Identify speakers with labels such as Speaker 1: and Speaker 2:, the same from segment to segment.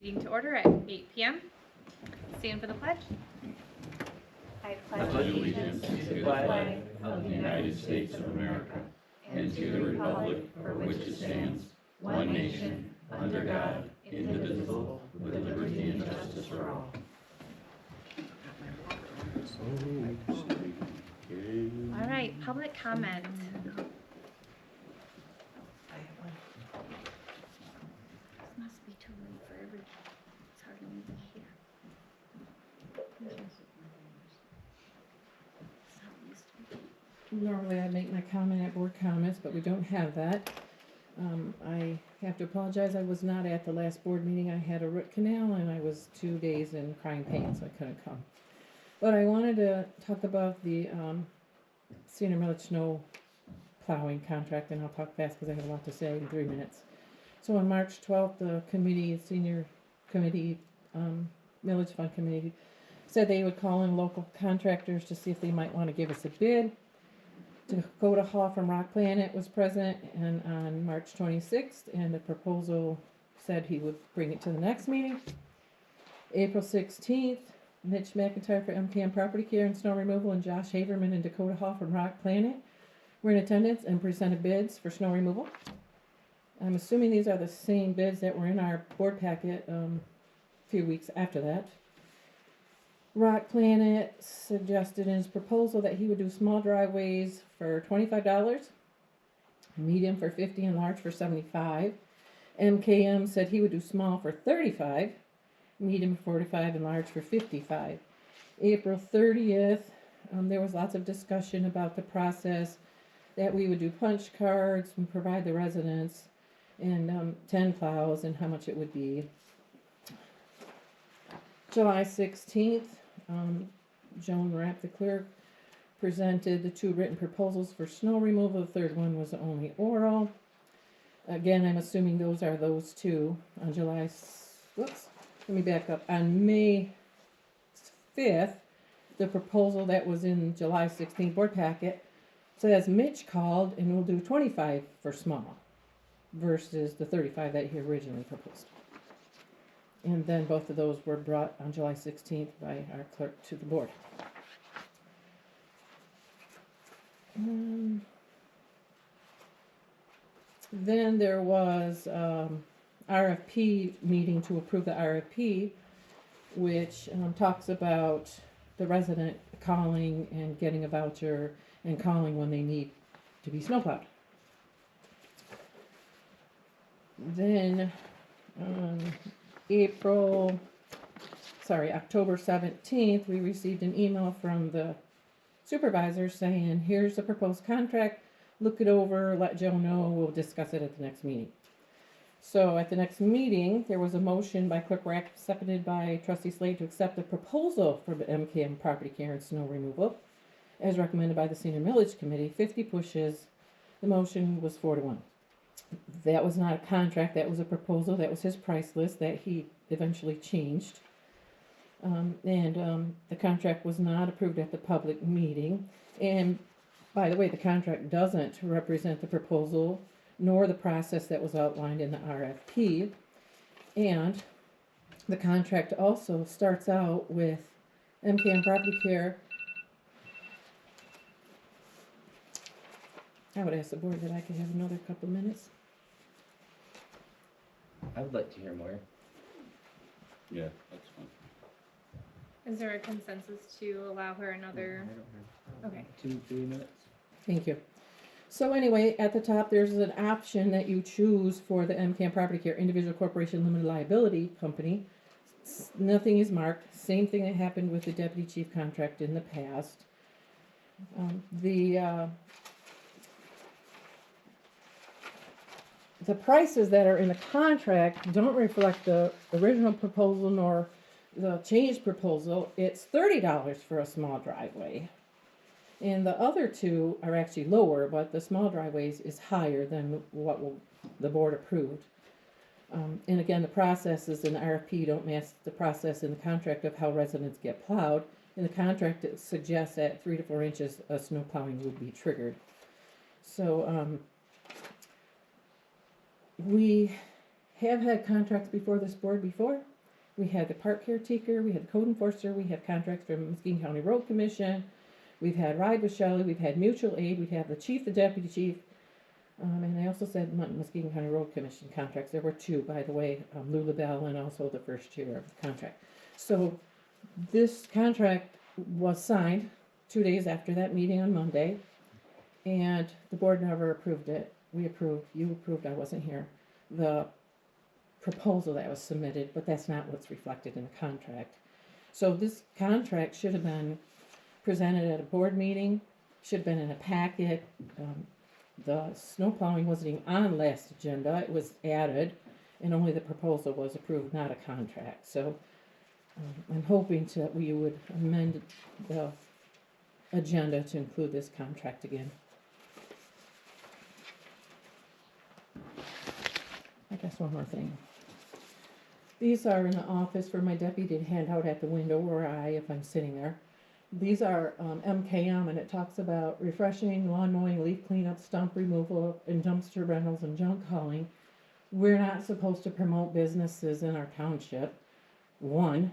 Speaker 1: Meeting to order at 8 p.m. Stand for the pledge.
Speaker 2: I pledge allegiance to the flag of the United States of America and to the republic for which it stands, one nation, under God, indivisible, with liberty and justice for all.
Speaker 1: All right, public comment. This must be too late for everybody. It's hardly even here. It's how it used to be.
Speaker 3: Normally I make my comment at board comments, but we don't have that. I have to apologize, I was not at the last board meeting. I had a root canal and I was 2 days in crying pain, so I couldn't come. But I wanted to talk about the senior millage snow plowing contract, and I'll talk fast because I have a lot to say in 3 minutes. So on March 12th, the senior committee, millage fund committee, said they would call in local contractors to see if they might want to give us a bid. Dakota Hall from Rock Planet was present and on March 26th, and the proposal said he would bring it to the next meeting. April 16th, Mitch McIntyre for MKM Property Care and Snow Removal and Josh Haverman and Dakota Hall from Rock Planet were in attendance and presented bids for snow removal. I'm assuming these are the same bids that were in our board packet a few weeks after that. Rock Planet suggested in his proposal that he would do small driveways for $25, medium for $50, and large for $75. MKM said he would do small for $35, medium for $45, and large for $55. April 30th, there was lots of discussion about the process, that we would do punch cards and provide the residents, and 10 plows and how much it would be. July 16th, Joan Rapp, the clerk, presented the 2 written proposals for snow removal. The third one was only oral. Again, I'm assuming those are those 2. On let me back up. On May 5th, the proposal that was in July 16th board packet says Mitch called and will do 25 for small versus the 35 that he originally proposed. And then both of those were brought on July 16th by our clerk to the board. Then there was RFP meeting to approve the RFP, which talks about the resident calling and getting a voucher and calling when they need to be snowplowed. Then October 17th, we received an email from the supervisor saying, here's the proposed contract, look it over, let Joe know, we'll discuss it at the next meeting. So at the next meeting, there was a motion by Clerk Rack, seconded by Trustee Slade, to accept the proposal for the MKM Property Care and Snow Removal as recommended by the Senior Millage Committee. 50 pushes. The motion was 4-1. That was not a contract, that was a proposal, that was his price list that he eventually changed. The contract was not approved at the public meeting. And by the way, the contract doesn't represent the proposal nor the process that was outlined in the RFP. And the contract also starts out with MKM Property Care. I would ask the board that I could have another couple minutes.
Speaker 4: I would like to hear more.
Speaker 2: Yeah, that's fine.
Speaker 1: Is there a consensus to allow her another? Okay.
Speaker 4: 2-3 minutes.
Speaker 3: Thank you. So anyway, at the top, there's an option that you choose for the MKM Property Care Individual Corporation Limited Liability Company. Nothing is marked. Same thing that happened with the Deputy Chief contract in the past. The prices that are in the contract don't reflect the original proposal nor the changed proposal. It's $30 for a small driveway. And the other 2 are actually lower, but the small driveways is higher than what the board approved. And again, the processes in the RFP don't match the process in the contract of how residents get plowed. In the contract, it suggests that 3 to 4 inches of snow plowing would be triggered. So we have had contracts before this board before. We had the park caretaker, we had the code enforcer, we have contracts from Muskegon County Road Commission, we've had Ride with Shelley, we've had mutual aid, we have the chief, the deputy chief, and I also said Muskegon County Road Commission contracts. There were two, by the way, Lula Bell and also the first year of the contract. So this contract was signed 2 days after that meeting on Monday, and the board never approved it. We approved, you approved, I wasn't here, the proposal that was submitted, but that's not what's reflected in the contract. So this contract should have been presented at a board meeting, should have been in a packet. The snow plowing wasn't even on last agenda, it was added, and only the proposal was approved, not a contract. So I'm hoping that we would amend the agenda to include this contract again. I guess one more thing. These are in the office for my deputy to hand out at the window, or if I'm sitting there. These are MKM, and it talks about refreshing, lawn mowing, leaf cleanup, stump removal, and dumpster rentals and junk hauling. We're not supposed to promote businesses in our township. One,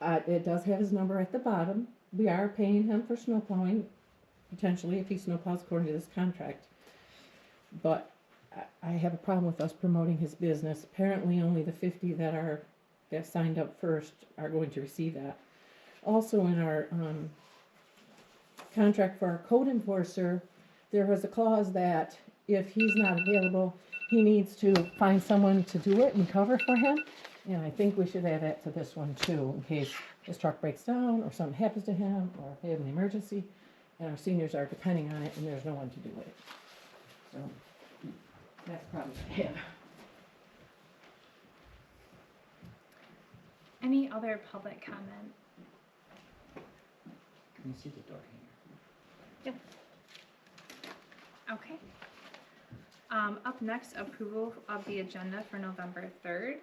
Speaker 3: it does have his number at the bottom. We are paying him for snow plowing, potentially, if he snow plows according to this contract. But I have a problem with us promoting his business. Apparently, only the 50 that signed up first are going to receive that. Also, in our contract for our code enforcer, there was a clause that if he's not available, he needs to find someone to do it and cover for him. And I think we should add that to this one too, in case his truck breaks down or something happens to him or they have an emergency and our seniors are depending on it and there's no one to do it. So that's probably what I have.
Speaker 1: Any other public comment?
Speaker 4: Can you see the door hanger?
Speaker 1: Okay. Up next, approval of the agenda for November 3rd.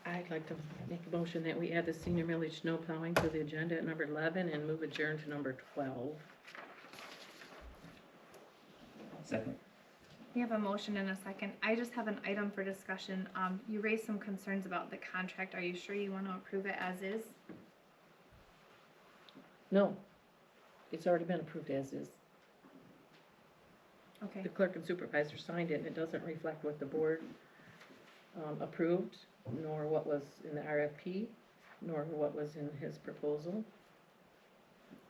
Speaker 3: I'd like to make a motion that we add the senior millage snow plowing to the agenda at number 11 and move adjourn to number 12.
Speaker 4: Second.
Speaker 1: We have a motion and a second. I just have an item for discussion. You raised some concerns about the contract. Are you sure you want to approve it as is?
Speaker 3: No, it's already been approved as is.
Speaker 1: Okay.
Speaker 3: The clerk and supervisor signed it, and it doesn't reflect what the board approved, nor what was in the RFP, nor what was in his proposal.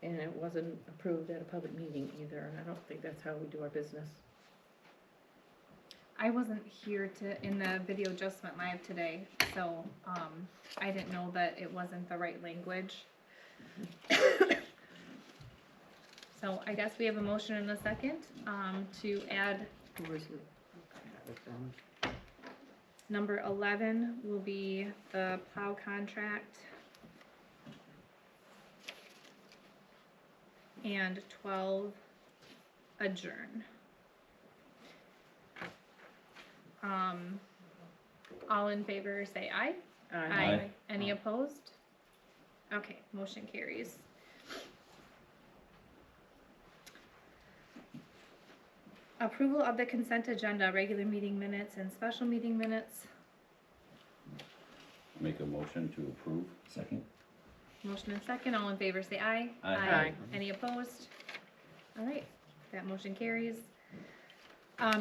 Speaker 3: And it wasn't approved at a public meeting either, and I don't think that's how we do our business.
Speaker 1: I wasn't here in the video just went live today, so I didn't know that it wasn't the right language. So I guess we have a motion and a second to add number 11 will be the plow contract, and 12 adjourn. All in favor say aye.
Speaker 4: Aye.
Speaker 1: Any opposed? Okay, motion carries. Approval of the consent agenda, regular meeting minutes and special meeting minutes.
Speaker 2: Make a motion to approve.
Speaker 4: Second.
Speaker 1: Motion and second, all in favor say aye.
Speaker 4: Aye.
Speaker 1: Any opposed? All right, that motion carries.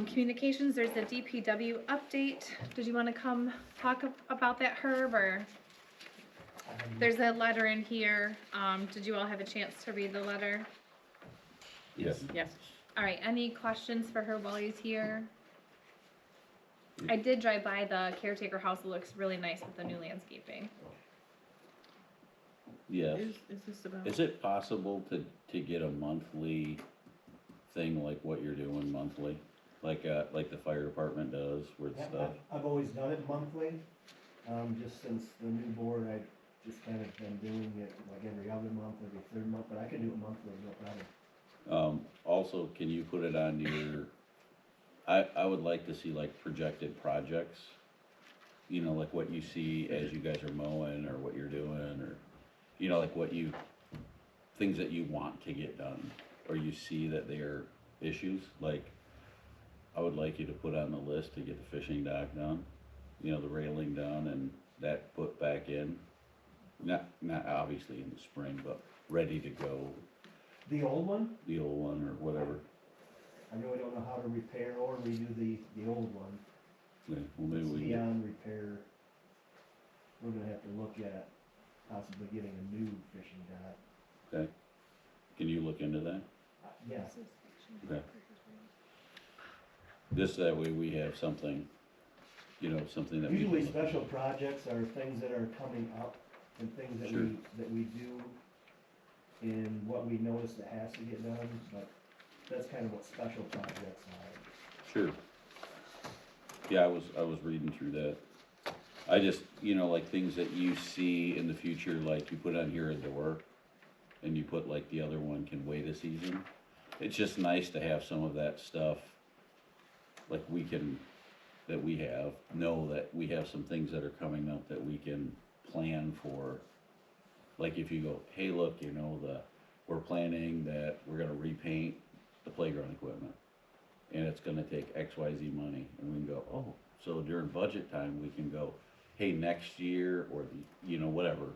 Speaker 1: Communications, there's the DPW update. Did you want to come talk about that, Herb, or? There's a letter in here. Did you all have a chance to read the letter?
Speaker 2: Yes.
Speaker 3: Yes.
Speaker 1: All right, any questions for Herb while he's here? I did drive by the caretaker house. It looks really nice with the new landscaping.
Speaker 2: Yes.
Speaker 3: Is this about?
Speaker 2: Is it possible to get a monthly thing like what you're doing monthly? Like the fire department does with
Speaker 5: Yeah,
Speaker 2: stuff?
Speaker 5: I've always done it monthly, just since the new board, I've just kind of been doing it like every other month, every third month, but I can do it monthly, no problem.
Speaker 2: Also, can you put it on your, I would like to see like projected projects. You know, like what you see as you guys are mowing or what you're doing, or, you know, like things that you want to get done, or you see that they are issues, like, I would like you to put on the list to get the fishing dock done, you know, the railing done and that put back in. Not obviously in the spring, but ready to go,
Speaker 5: The old one,
Speaker 2: the old one or whatever.
Speaker 5: I really don't know how to repair or redo the old one.
Speaker 2: Yeah, well, maybe
Speaker 5: It's
Speaker 2: we can get,
Speaker 5: beyond repair. We're gonna have to look at possibly getting a new fishing dock.
Speaker 2: okay. Can you look into that?
Speaker 5: Yeah,
Speaker 2: Okay. Just that way we have something, you know, something that we can
Speaker 5: usually
Speaker 2: look at.
Speaker 5: special projects are things that are coming up and things that
Speaker 2: Sure.
Speaker 5: we do in what we notice that has to get done, but that's kind of what special projects are.
Speaker 2: Sure. Yeah, I was reading through that. I just, you know, like things that you see in the future, like you put on here a door and you put like the other one can wait a season. It's just nice to have some of that stuff, like that we have, know that we have some things that are coming up that we can plan for. Like if you go, hey, look, you know, we're planning that we're gonna repaint the playground equipment. And it's gonna take XYZ money, and we can go, oh, so during budget time, we can go, hey, next year, or you know, whatever.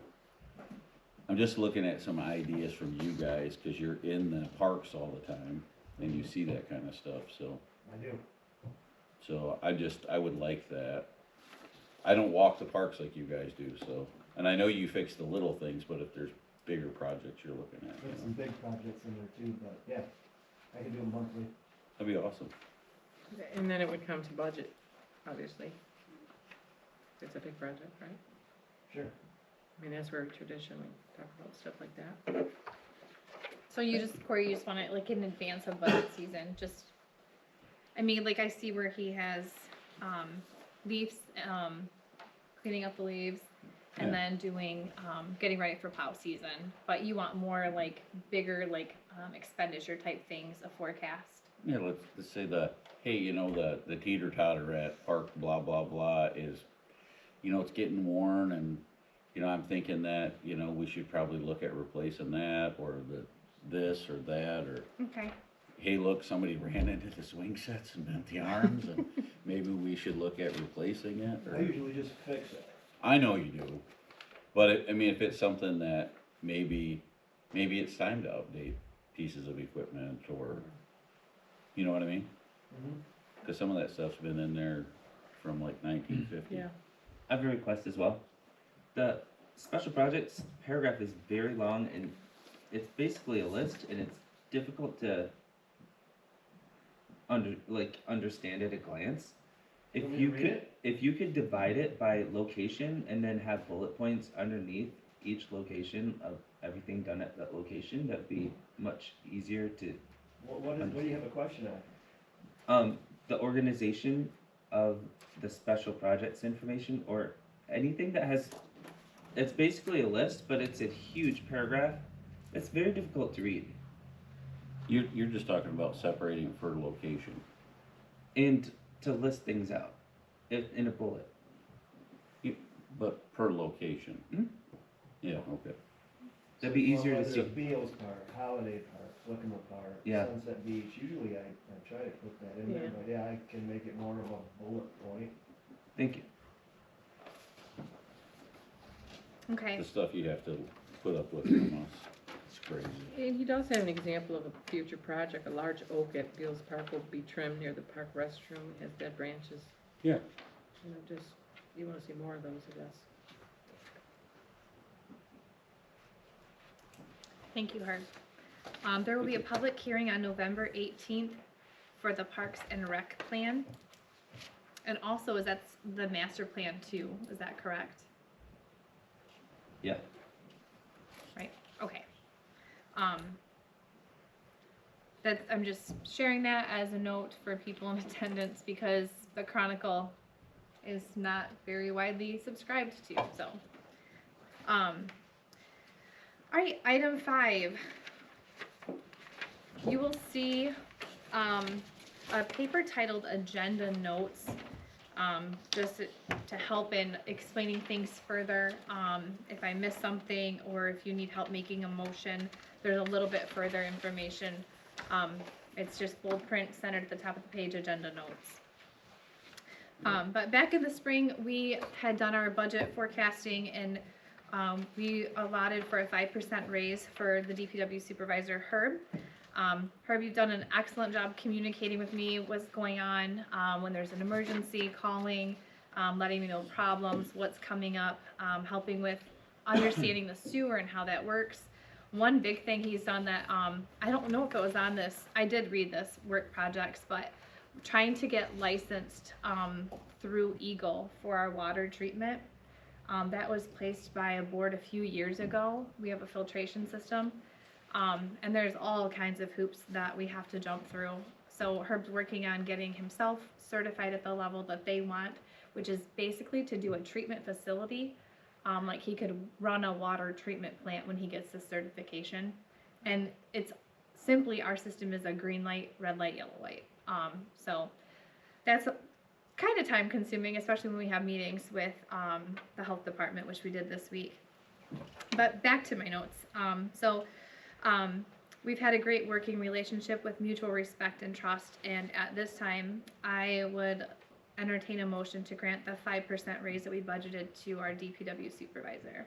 Speaker 2: I'm just looking at some ideas from you guys, cause you're in the parks all the time, and you see that kind of stuff, so.
Speaker 5: I do.
Speaker 2: So I would like that. I don't walk the parks like you guys do, so, and I know you fix the little things, but if there's bigger projects you're looking at, you
Speaker 5: There's
Speaker 2: know,
Speaker 5: some big projects in there too, but yeah, I can do them monthly.
Speaker 2: that'd be awesome.
Speaker 3: And then it would come to budget, obviously. It's a big project, right?
Speaker 5: Sure.
Speaker 3: I mean, that's where we traditionally talk about stuff like that.
Speaker 1: So you just, Corey, you just want it like in advance of budget season, just, I mean, like I see where he has, leaves, cleaning up the leaves and
Speaker 2: Yeah.
Speaker 1: then doing, getting ready for plow season, but you want more like bigger, like, expenditure type things, a forecast.
Speaker 2: Yeah, let's say hey, you know, the teeter totter at park blah blah blah is, you know, it's getting worn and, you know, I'm thinking that, you know, we should probably look at replacing that or this or that, or
Speaker 1: Okay.
Speaker 2: hey, look, somebody ran into the swing sets and bent the arms and maybe we should look at replacing it,
Speaker 5: I
Speaker 2: or,
Speaker 5: usually just fix it.
Speaker 2: I know you do, but I mean, if it's something that maybe it's time to update pieces of equipment, or, you know what I mean?
Speaker 5: Mm-hmm.
Speaker 2: Cause some of that stuff's been in there from like 1950.
Speaker 3: Yeah.
Speaker 4: I have a request as well. The special projects paragraph is very long and it's basically a list and it's difficult to understand at a glance. If
Speaker 5: Want me to
Speaker 4: you
Speaker 5: read
Speaker 4: could,
Speaker 5: it?
Speaker 4: if you could divide it by location and then have bullet points underneath each location of everything done at that location, that'd be much easier to,
Speaker 5: What do you have a question on?
Speaker 4: the organization of the special projects information or anything that has, it's basically a list, but it's a huge paragraph. It's very difficult to read.
Speaker 2: You're just talking about separating for location.
Speaker 4: And to list things out in a bullet.
Speaker 2: But per location.
Speaker 4: Mhm.
Speaker 2: Yeah, okay.
Speaker 4: That'd be easier to
Speaker 5: Whether
Speaker 4: see.
Speaker 5: it's Beals Park, Holiday Park, Flickimer Park,
Speaker 4: Yeah.
Speaker 5: Sunset Beach, usually I try to put that in there,
Speaker 3: Yeah.
Speaker 5: but yeah, I can make it more of a bullet point.
Speaker 4: Thank you.
Speaker 1: Okay.
Speaker 2: The stuff you have to put up with from us, it's crazy.
Speaker 3: And he does have an example of a future project. A large oak at Beals Park will be trimmed near the park restroom, has dead branches.
Speaker 2: Yeah.
Speaker 3: You know, just, you wanna see more of those, I guess.
Speaker 1: Thank you, Herb. There will be a public hearing on November 18th for the Parks and Rec plan. And also, that's the master plan too, is that correct?
Speaker 4: Yeah.
Speaker 1: Right, okay. I'm just sharing that as a note for people in attendance because the Chronicle is not very widely subscribed to, so. Alright, item 5. You will see, a paper titled Agenda Notes, just to help in explaining things further. If I miss something or if you need help making a motion, there's a little bit further information It's just bold print centered at the top of the page, agenda notes. But back in the spring, we had done our budget forecasting and we allotted for a 5% raise for the DPW supervisor, Herb. Herb, you've done an excellent job communicating with me what's going on, when there's an emergency, calling, letting me know problems, what's coming up, helping with understanding the sewer and how that works. One big thing he's done that, I don't know if it was on this, I did read this work projects, but trying to get licensed through Eagle for our water treatment. That was placed by a board a few years ago. We have a filtration system. And there's all kinds of hoops that we have to jump through. So Herb's working on getting himself certified at the level that they want, which is basically to do a treatment facility. Like he could run a water treatment plant when he gets the certification. And it's simply, our system is a green light, red light, yellow light. So that's kind of time consuming, especially when we have meetings with the health department, which we did this week. But back to my notes. We've had a great working relationship with mutual respect and trust, and at this time, I would entertain a motion to grant the 5% raise that we budgeted to our DPW supervisor.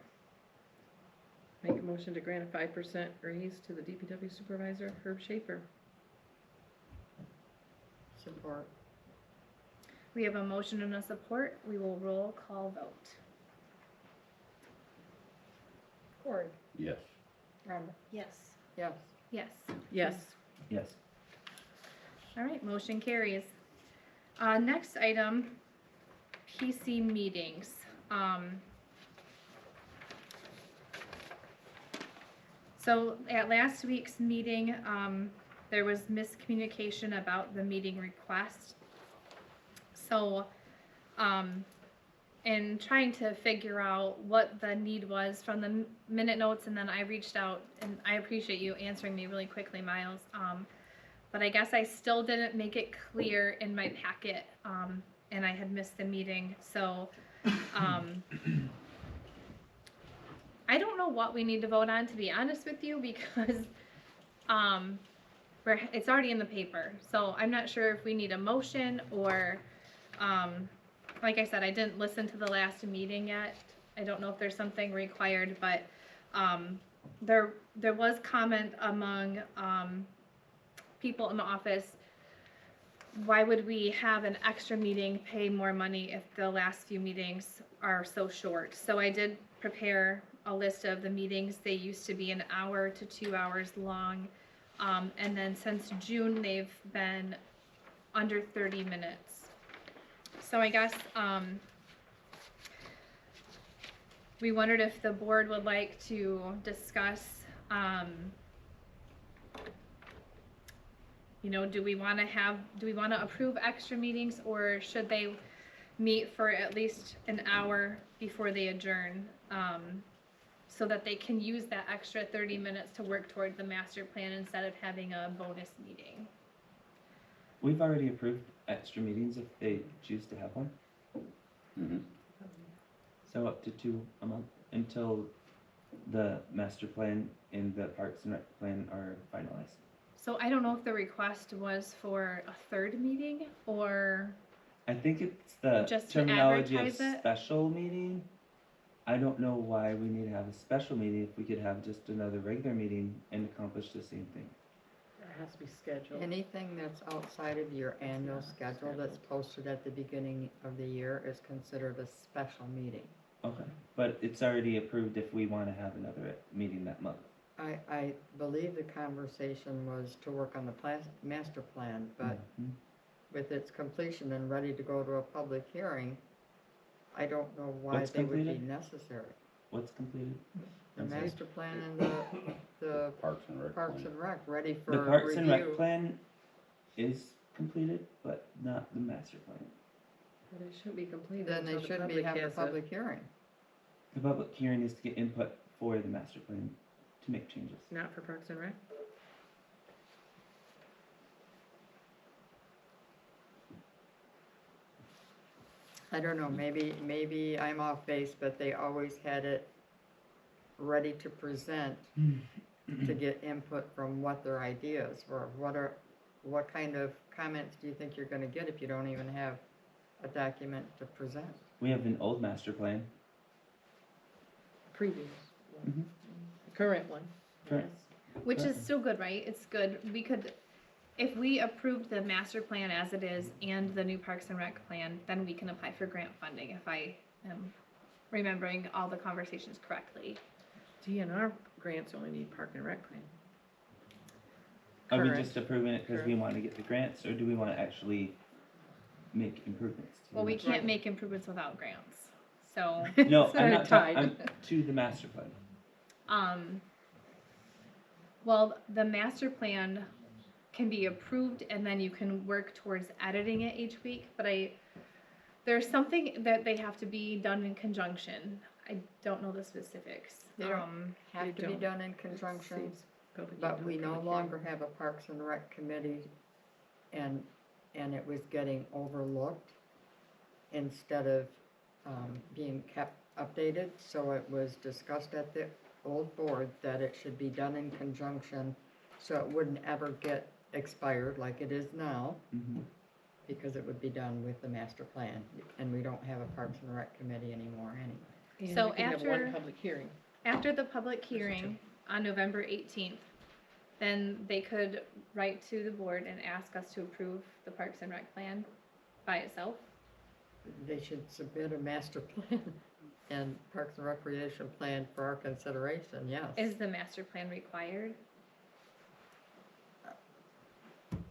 Speaker 3: Make a motion to grant a 5% raise to the DPW supervisor, Herb Schaefer.
Speaker 6: Support.
Speaker 1: We have a motion and a support. We will roll call vote.
Speaker 6: Cord.
Speaker 2: Yes.
Speaker 6: Rhonda.
Speaker 1: Yes.
Speaker 6: Yes.
Speaker 1: Yes.
Speaker 3: Yes.
Speaker 4: Yes.
Speaker 1: All right, motion carries. Next item, PC meetings. So at last week's meeting, there was miscommunication about the meeting request. So, in trying to figure out what the need was from the minute notes, and then I reached out, and I appreciate you answering me really quickly, Miles. But I guess I still didn't make it clear in my packet, and I had missed the meeting. So, I don't know what we need to vote on, to be honest with you, because it's already in the paper. So I'm not sure if we need a motion or, like I said, I didn't listen to the last meeting yet. I don't know if there's something required, but there was comment among people in the office. Why would we have an extra meeting, pay more money if the last few meetings are so short? So I did prepare a list of the meetings. They used to be an hour to 2 hours long. And then since June, they've been under 30 minutes. So I guess we wondered if the board would like to discuss, do we want to approve extra meetings, or should they meet for at least an hour before they adjourn, so that they can use that extra 30 minutes to work toward the master plan instead of having a bonus meeting?
Speaker 4: We've already approved extra meetings if they choose to have one.
Speaker 2: Mm-hmm.
Speaker 4: So up to 2 a month until the master plan and the Parks and Rec plan are finalized.
Speaker 1: So I don't know if the request was for a third meeting or
Speaker 4: I think it's the
Speaker 1: just to
Speaker 4: terminology of
Speaker 1: advertise it?
Speaker 4: special meeting. I don't know why we need to have a special meeting if we could have just another regular meeting and accomplish the same thing.
Speaker 3: It has to be scheduled.
Speaker 6: Anything that's outside of your annual schedule that's posted at the beginning of the year is considered a special meeting.
Speaker 4: Okay, but it's already approved if we want to have another meeting that month.
Speaker 6: I believe the conversation was to work on the master plan, but
Speaker 4: Mhm.
Speaker 6: with its completion and ready to go to a public hearing, I don't know why
Speaker 4: What's
Speaker 6: they would be
Speaker 4: completed?
Speaker 6: necessary.
Speaker 4: What's completed?
Speaker 6: The
Speaker 4: I'm sorry.
Speaker 6: master plan and the
Speaker 2: Parks and Rec.
Speaker 6: Parks and Rec ready for
Speaker 4: The Parks and Rec
Speaker 6: review.
Speaker 4: plan is completed, but not the master plan.
Speaker 3: But it shouldn't be completed
Speaker 6: Then they
Speaker 3: until the
Speaker 6: shouldn't be
Speaker 3: public
Speaker 6: having a
Speaker 3: has it.
Speaker 6: public hearing.
Speaker 4: The public hearing is to get input for the master plan to make changes.
Speaker 3: Not for Parks and Rec?
Speaker 6: I don't know, maybe I'm off base, but they always had it ready to present to get input from what their ideas were, what kind of comments do you think you're gonna get if you don't even have a document to present?
Speaker 4: We have an old master plan.
Speaker 3: Previous one.
Speaker 4: Mhm.
Speaker 3: The current one.
Speaker 4: Correct.
Speaker 3: Yes.
Speaker 1: Which is still good, right? It's good. We could, if we approved the master plan as it is and the new Parks and Rec plan, then we can apply for grant funding if I am remembering all the conversations correctly.
Speaker 3: DNR grants only need Park and Rec plan.
Speaker 4: Are we
Speaker 3: Correct.
Speaker 4: just approving it because we
Speaker 3: Correct.
Speaker 4: want to get the grants, or do we want to actually make improvements? to
Speaker 1: Well,
Speaker 4: the
Speaker 1: we
Speaker 4: master
Speaker 1: can't make improvements without grants, so,
Speaker 4: plan? No,
Speaker 3: It's
Speaker 4: I'm
Speaker 3: not
Speaker 4: not
Speaker 3: tied.
Speaker 4: talking, I'm to the master plan.
Speaker 1: well, the master plan can be approved and then you can work towards editing it each week, but there's something that they have to be done in conjunction. I don't know the specifics.
Speaker 6: They don't
Speaker 3: They
Speaker 6: Have to be
Speaker 3: don't.
Speaker 6: done in conjunction,
Speaker 3: Saves public
Speaker 6: but
Speaker 3: input,
Speaker 6: we no
Speaker 3: public
Speaker 6: longer
Speaker 3: hearing.
Speaker 6: have a Parks and Rec committee, and it was getting overlooked instead of, being kept updated, so it was discussed at the old board that it should be done in conjunction, so it wouldn't ever get expired like it is now,
Speaker 4: Mhm.
Speaker 6: because it would be done with the master plan, and we don't have a Parks and Rec committee anymore anyway.
Speaker 3: And
Speaker 1: So
Speaker 3: you can have
Speaker 1: after-
Speaker 3: one public hearing.
Speaker 1: After the public hearing on November 18th, then they could write to the board and ask us to approve the Parks and Rec plan by itself.
Speaker 6: They should submit a master plan and Parks and Recreation plan for our consideration, yes.
Speaker 1: Is the master plan required?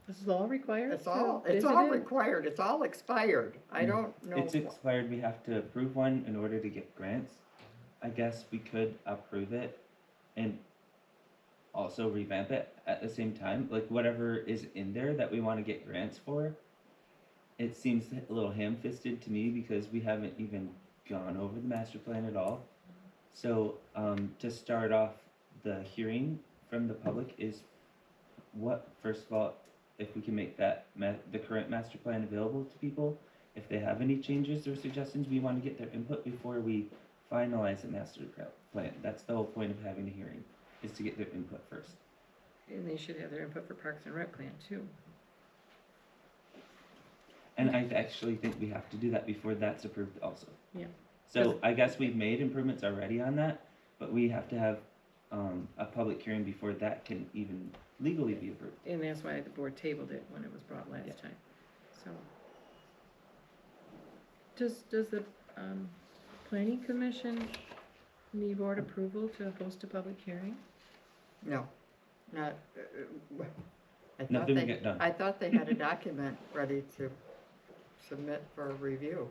Speaker 3: This is all required?
Speaker 6: It's
Speaker 3: to
Speaker 6: all
Speaker 3: visit it?
Speaker 6: required, it's all expired. I don't know.
Speaker 4: It's expired, we have to approve one in order to get grants. I guess we could approve it and also revamp it at the same time, like whatever is in there that we wanna get grants for. It seems a little ham-fisted to me because we haven't even gone over the master plan at all. So, to start off the hearing from the public is what, first of all, if we can make that the current master plan available to people, if they have any changes or suggestions, we want to get their input before we finalize the master plan. That's the whole point of having a hearing, is to get their input first.
Speaker 3: And they should have their input for Parks and Rec plan too.
Speaker 4: And I actually think we have to do that before that's approved also.
Speaker 3: Yeah.
Speaker 4: So I guess we've made improvements already on that, but we have to have, a public hearing before that can even legally be approved.
Speaker 3: And that's why the board tabled it when it was brought last
Speaker 4: Yeah.
Speaker 3: time, so. Does the, planning commission need board approval to host a public hearing?
Speaker 6: No, not, I thought
Speaker 4: Nothing will
Speaker 6: they,
Speaker 4: get done.
Speaker 6: I thought they had a document ready to submit for review.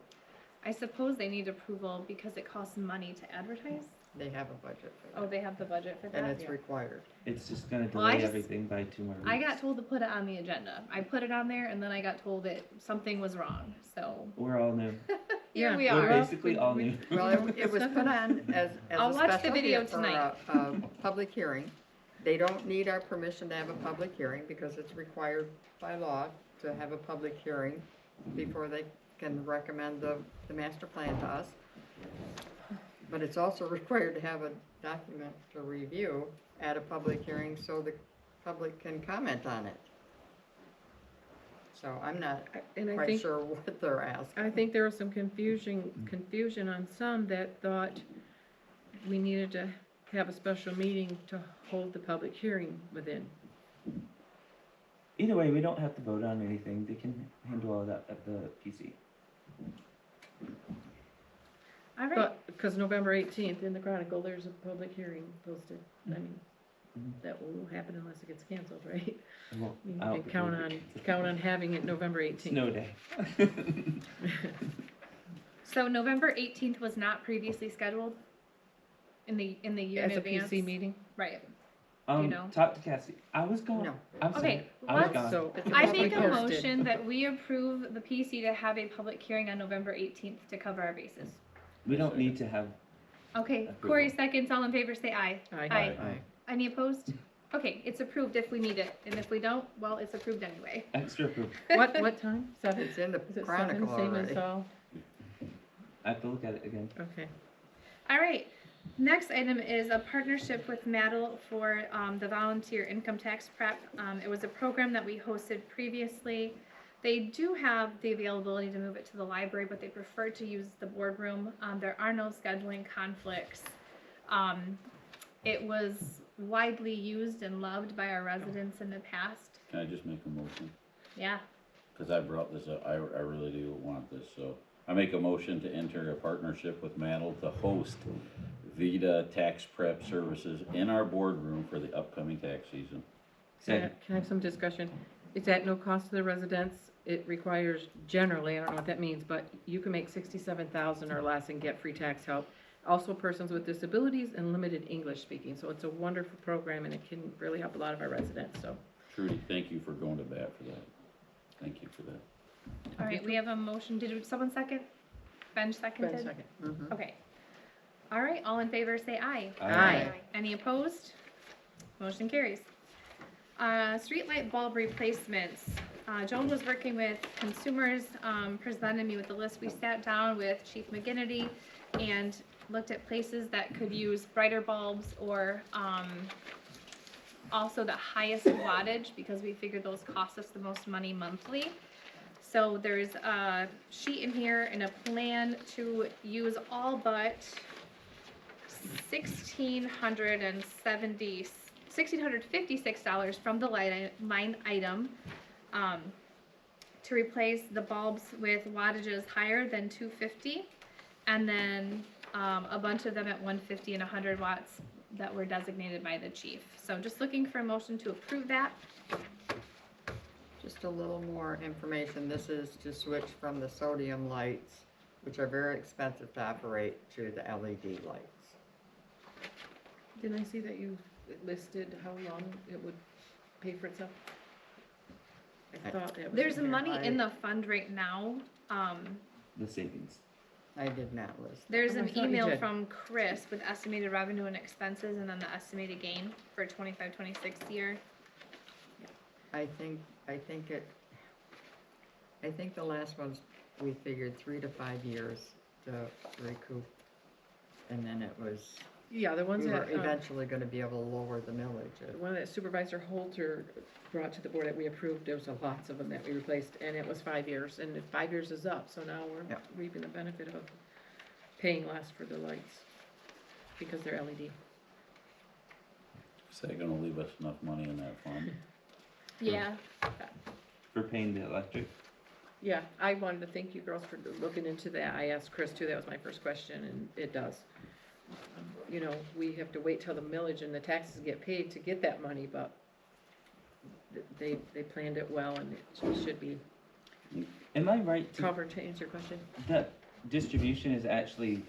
Speaker 1: I suppose they need approval because it costs money to advertise.
Speaker 6: They have a budget for
Speaker 1: Oh,
Speaker 6: that,
Speaker 1: they have the budget for
Speaker 6: and
Speaker 1: that?
Speaker 6: it's required.
Speaker 4: It's just gonna
Speaker 1: Well, I
Speaker 4: delay
Speaker 1: just-
Speaker 4: everything by 2 more weeks.
Speaker 1: I got told to put it on the agenda. I put it on there and then I got told that something was wrong, so
Speaker 4: We're all new.
Speaker 1: here
Speaker 3: Yeah,
Speaker 1: we
Speaker 4: We're
Speaker 1: are.
Speaker 4: basically all new.
Speaker 6: Well, it was put on as
Speaker 1: I'll
Speaker 6: a
Speaker 1: watch the
Speaker 6: special
Speaker 1: video
Speaker 6: hit for
Speaker 1: tonight.
Speaker 6: a public hearing. They don't need our permission to have a public hearing because it's required by law to have a public hearing before they can recommend the master plan to us. But it's also required to have a document to review at a public hearing so the public can comment on it. So I'm not
Speaker 3: And I
Speaker 6: quite
Speaker 3: think,
Speaker 6: sure what they're asking.
Speaker 3: I think there was some confusion on some that thought we needed to have a special meeting to hold the public hearing within.
Speaker 4: Either way, we don't have to vote on anything. They can handle all that at the PC.
Speaker 1: All right.
Speaker 3: But, because November 18th in the Chronicle, there's a public hearing posted. I mean,
Speaker 4: Mhm.
Speaker 3: that won't happen unless it gets canceled, right?
Speaker 4: Well,
Speaker 3: You
Speaker 4: I don't
Speaker 3: can
Speaker 4: think
Speaker 3: count
Speaker 4: we
Speaker 3: on,
Speaker 4: could.
Speaker 3: count on having it November 18th.
Speaker 4: Snow day.
Speaker 1: So November 18th was not previously scheduled in the year in
Speaker 3: As a
Speaker 1: advance?
Speaker 3: PC meeting?
Speaker 1: Right.
Speaker 4: Talk to Cassie. I was gone.
Speaker 6: No.
Speaker 4: I'm sorry.
Speaker 1: Okay,
Speaker 4: I was
Speaker 1: let's-
Speaker 4: gone.
Speaker 3: So it's
Speaker 1: I
Speaker 3: public
Speaker 1: make a
Speaker 3: posted.
Speaker 1: motion that we approve the PC to have a public hearing on November 18th to cover our bases.
Speaker 4: We don't need to have.
Speaker 1: Okay,
Speaker 4: Approval.
Speaker 1: Corey seconds, all in favor say aye.
Speaker 3: Aye.
Speaker 1: Aye. Any opposed? Okay, it's approved if we need it, and if we don't, well, it's approved anyway.
Speaker 4: Extra proof.
Speaker 3: What time? 7?
Speaker 6: It's in the
Speaker 3: Is it 7,
Speaker 6: Chronicle
Speaker 3: same as
Speaker 6: already.
Speaker 3: all?
Speaker 4: I have to look at it again.
Speaker 3: Okay.
Speaker 1: All right, Next item is a partnership with MADL for the volunteer income tax prep. It was a program that we hosted previously. They do have the availability to move it to the library, but they prefer to use the boardroom. There are no scheduling conflicts. It was widely used and loved by our residents in the past.
Speaker 2: Can I just make a motion?
Speaker 1: Yeah,
Speaker 2: Cause I brought this up, I really do want this, so. I make a motion to enter a partnership with MADL to host VITA tax prep services in our boardroom for the upcoming tax season.
Speaker 5: Second.
Speaker 3: Can I have some discussion? It's at no cost to the residents. It requires generally, I don't know what that means, but you can make 67,000 or less and get free tax help. Also persons with disabilities and limited English speaking. So it's a wonderful program and it can really help a lot of our residents, so.
Speaker 2: Trudy, thank you for going to bat for that. Thank you for that.
Speaker 1: all right, we have a motion. Did someone second? Ben seconded?
Speaker 3: Ben second.
Speaker 6: Mhm.
Speaker 1: Okay. All right, all in favor say aye.
Speaker 3: Aye.
Speaker 1: Any opposed? Motion carries. Streetlight bulb replacements. Joan was working with consumers, presented me with a list. We sat down with Chief Maginity and looked at places that could use brighter bulbs or also the highest wattage because we figured those cost us the most money monthly. So there's a sheet in here and a plan to use all but $1,656 from the line item to replace the bulbs with wattages higher than 250, and then a bunch of them at 150 and 100 watts that were designated by the chief. So just looking for a motion to approve that.
Speaker 6: Just a little more information. This is to switch from the sodium lights, which are very expensive to operate, to the LED lights.
Speaker 3: Didn't I see that you listed how long it would pay for itself? I thought that was.
Speaker 1: There's
Speaker 3: in here.
Speaker 1: money in the fund right now.
Speaker 4: The savings.
Speaker 6: I did not list.
Speaker 1: There's
Speaker 3: Oh, I
Speaker 1: an
Speaker 3: thought you
Speaker 1: email
Speaker 3: did.
Speaker 1: from Chris with estimated revenue and expenses and then the estimated gain for 25-26 year.
Speaker 6: I think the last ones, we figured 3 to 5 years to recoup. And then it was,
Speaker 3: Yeah, the ones
Speaker 6: we were
Speaker 3: that,
Speaker 6: eventually gonna be able to lower the millage.
Speaker 3: the one that Supervisor Holter brought to the board that we approved, there was lots of them that we replaced, and it was 5 years, and 5 years is up, so now we're
Speaker 6: Yep.
Speaker 3: reaping the benefit of paying less for the lights, because they're LED.
Speaker 2: Is that gonna leave us enough money in that fund?
Speaker 1: Yeah.
Speaker 4: For paying the electric.
Speaker 3: Yeah, I wanted to thank you girls for looking into that. I asked Chris too, that was my first question, and it does. You know, we have to wait till the millage and the taxes get paid to get that money, but they planned it well, and it should be
Speaker 4: Am I right to,
Speaker 3: covered. To answer your question.
Speaker 4: that distribution is actually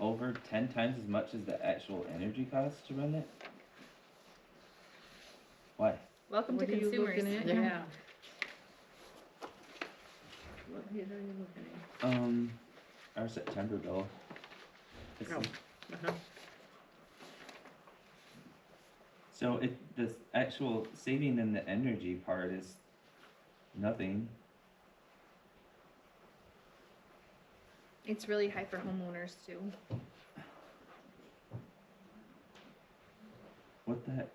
Speaker 4: over 10 times as much as the actual energy cost to run it? Why?
Speaker 1: Welcome to
Speaker 3: What are you
Speaker 1: consumers.
Speaker 3: looking at?
Speaker 6: Yeah.
Speaker 3: What page are you looking
Speaker 4: Our September bill. It's-
Speaker 3: Oh. at? Uh-huh.
Speaker 4: So the actual saving in the energy part is nothing.
Speaker 1: It's really high for homeowners too.
Speaker 4: What the heck?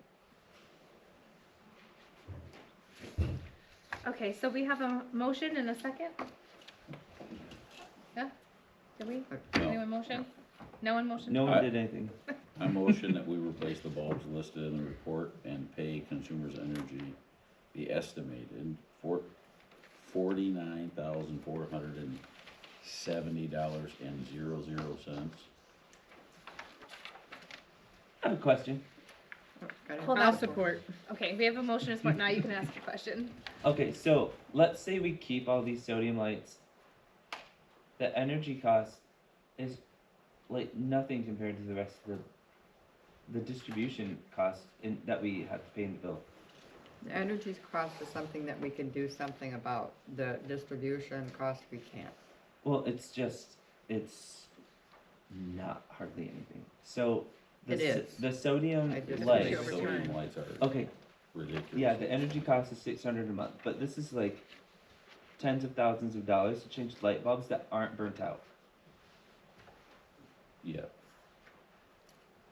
Speaker 1: Okay, so we have a motion and a second? Yeah? Did we?
Speaker 2: No.
Speaker 1: Anyone motion? No one motion?
Speaker 4: No one
Speaker 2: I-
Speaker 4: did anything.
Speaker 2: I motion that we replace the bulbs listed in the report and pay Consumers Energy the estimated $49,470.00.
Speaker 4: I have a question.
Speaker 1: Hold
Speaker 3: I'll
Speaker 1: on.
Speaker 3: support.
Speaker 1: Okay, we have a motion and support. Now you can ask your question.
Speaker 4: Okay, so let's say we keep all these sodium lights. The energy cost is like nothing compared to the rest of the distribution cost that we have to pay in the bill.
Speaker 6: The energy cost is something that we can do something about. The distribution cost, we can't.
Speaker 4: Well, it's not hardly anything. So
Speaker 6: It is.
Speaker 4: the sodium
Speaker 6: I disagree.
Speaker 4: lights.
Speaker 3: Over
Speaker 2: Sodium
Speaker 3: time.
Speaker 2: lights are
Speaker 4: Okay,
Speaker 2: ridiculous.
Speaker 4: yeah, the energy cost is $600 a month, but this is like tens of thousands of dollars to change light bulbs that aren't burnt out.
Speaker 2: Yeah.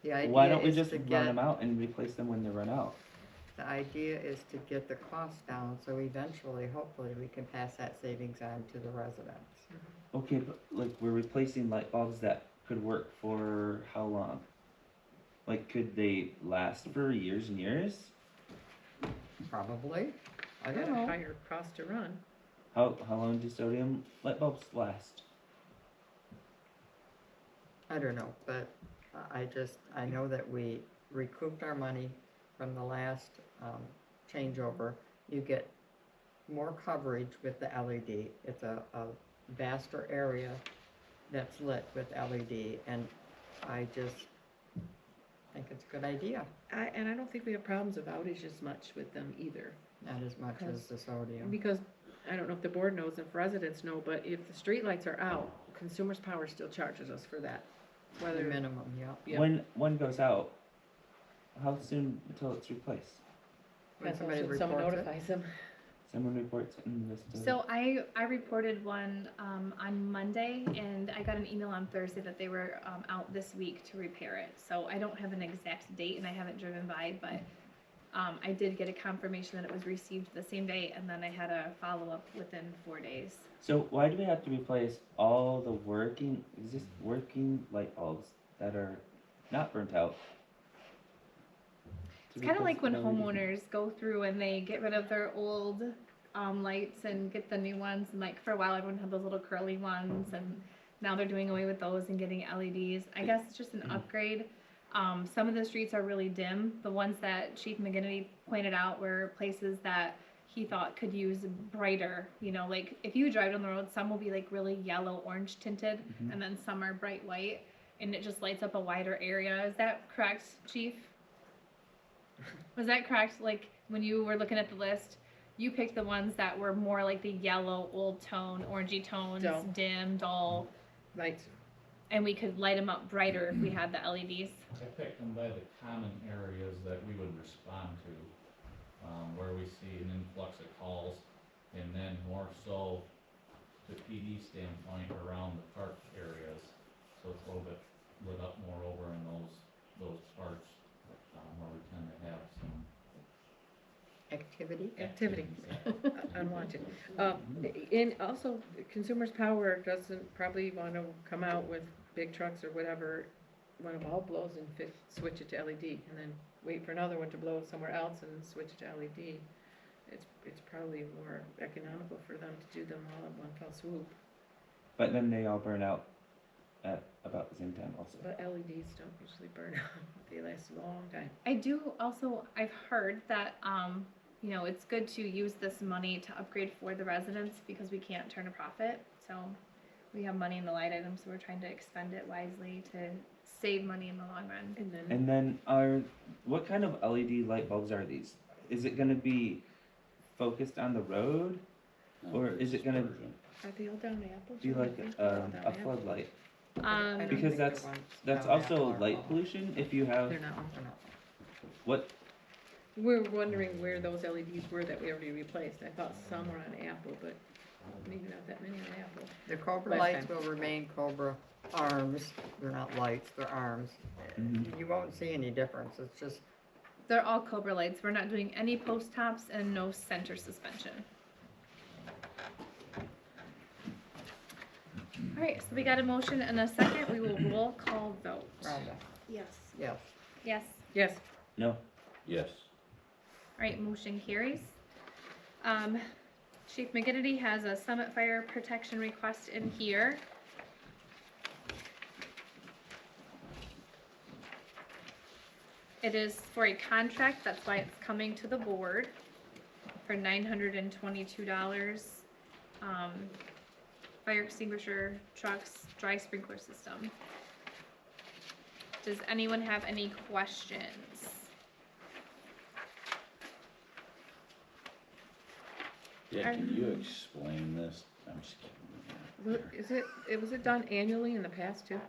Speaker 6: The
Speaker 4: Why
Speaker 6: idea
Speaker 4: don't we
Speaker 6: is
Speaker 4: just
Speaker 6: to
Speaker 4: run
Speaker 6: get,
Speaker 4: them out and replace them when they run out?
Speaker 6: the idea is to get the cost down, so eventually, hopefully, we can pass that savings on to the residents.
Speaker 4: Okay, but like we're replacing light bulbs that could work for how long? Like, could they last for years and years?
Speaker 6: Probably, I
Speaker 3: At
Speaker 6: don't
Speaker 3: a
Speaker 6: know.
Speaker 3: higher cost to run.
Speaker 4: How long do sodium light bulbs last?
Speaker 6: I don't know, but I know that we recouped our money from the last, changeover. You get more coverage with the LED. It's a vaster area that's lit with LED, and I just think it's a good idea,
Speaker 3: And I don't think we have problems of outage as much with them either.
Speaker 6: not as much as the sodium.
Speaker 3: Because, I don't know if the board knows, if residents know, but if the streetlights are out, Consumers Power still charges us for that.
Speaker 6: The
Speaker 3: Whether,
Speaker 6: minimum, yeah.
Speaker 3: yeah.
Speaker 4: When one goes out, how soon until it's replaced?
Speaker 6: When
Speaker 3: that's
Speaker 6: somebody
Speaker 3: also, someone
Speaker 6: reports it.
Speaker 3: notifies them.
Speaker 4: Someone reports it and just.
Speaker 1: So I reported one on Monday, and I got an email on Thursday that they were out this week to repair it. So I don't have an exact date, and I haven't driven by, but I did get a confirmation that it was received the same day, and then I had a follow-up within 4 days.
Speaker 4: So why do we have to replace all the working light bulbs that are not burnt out?
Speaker 1: It's kind of like when homeowners go through and they get rid of their old lights and get the new ones. And like for a while, everyone had those little curly ones, and now they're doing away with those and getting LEDs. I guess it's just an upgrade. Some of the streets are really dim. The ones that Chief Maginity pointed out were places that he thought could use brighter. You know, like if you drive down the road, some will be like really yellow, orange tinted, and then some are bright white, and it just lights up a wider area. Is that correct, Chief? Was that correct? Like when you were looking at the list, you picked the ones that were more like the yellow, old tone, orangey tones,
Speaker 3: Dull.
Speaker 1: dim, dull,
Speaker 3: Lights.
Speaker 1: and we could light them up brighter if we had the LEDs.
Speaker 7: I picked them by the common areas that we would respond to, where we see an influx of calls, and then more so the PD standpoint around the park areas. So it's a little bit lit up more over in those parts, where we tend to have some
Speaker 6: Activity?
Speaker 3: Activity.
Speaker 7: activities.
Speaker 3: Unwanted. And also, Consumers Power doesn't probably want to come out with big trucks or whatever when a bulb blows and switch it to LED, and then wait for another one to blow somewhere else and switch it to LED. It's probably more economical for them to do them all at one fell swoop.
Speaker 4: But then they all burn out at about the same time also.
Speaker 3: But LEDs don't usually burn out. They last a long time.
Speaker 1: I've heard that, you know, it's good to use this money to upgrade for the residents because we can't turn a profit. So we have money in the light items, so we're trying to expend it wisely to save money in the long run.
Speaker 3: And then
Speaker 4: And then what kind of LED light bulbs are these? Is it gonna be focused on the road, or is it gonna
Speaker 3: are they all down Apple?
Speaker 4: be
Speaker 3: Jim? I
Speaker 4: like
Speaker 3: think they're all down
Speaker 4: a
Speaker 3: Apple.
Speaker 4: floodlight?
Speaker 6: I don't
Speaker 4: Because
Speaker 6: think
Speaker 4: that's-
Speaker 6: the ones
Speaker 4: That's
Speaker 6: down
Speaker 4: also
Speaker 6: Apple are
Speaker 4: light
Speaker 6: all-
Speaker 4: pollution if you have,
Speaker 3: They're not.
Speaker 6: they're not.
Speaker 4: what,
Speaker 3: We're wondering where those LEDs were that we already replaced. I thought some were on Apple, but maybe not that many on Apple.
Speaker 6: The Cobra
Speaker 3: Last
Speaker 6: lights
Speaker 3: time.
Speaker 6: will remain Cobra arms, they're not lights, they're arms.
Speaker 4: Mhm.
Speaker 6: You won't see any difference, it's just,
Speaker 1: They're all Cobra lights. We're not doing any post tops and no center suspension. All right, so we got a motion and a second. We will roll call vote.
Speaker 6: Rhonda,
Speaker 3: Yes.
Speaker 6: yes.
Speaker 1: Yes.
Speaker 3: Yes.
Speaker 4: no?
Speaker 2: Yes.
Speaker 1: All right, motion carries. Chief McGinnity has a Summit Fire Protection request in here. It is for a contract, that's why it's coming to the board for $922. Fire extinguisher, trucks, dry sprinkler system. Does anyone have any questions?
Speaker 2: Yeah, can you explain this? I'm just kidding.
Speaker 3: Was it done annually in the past too?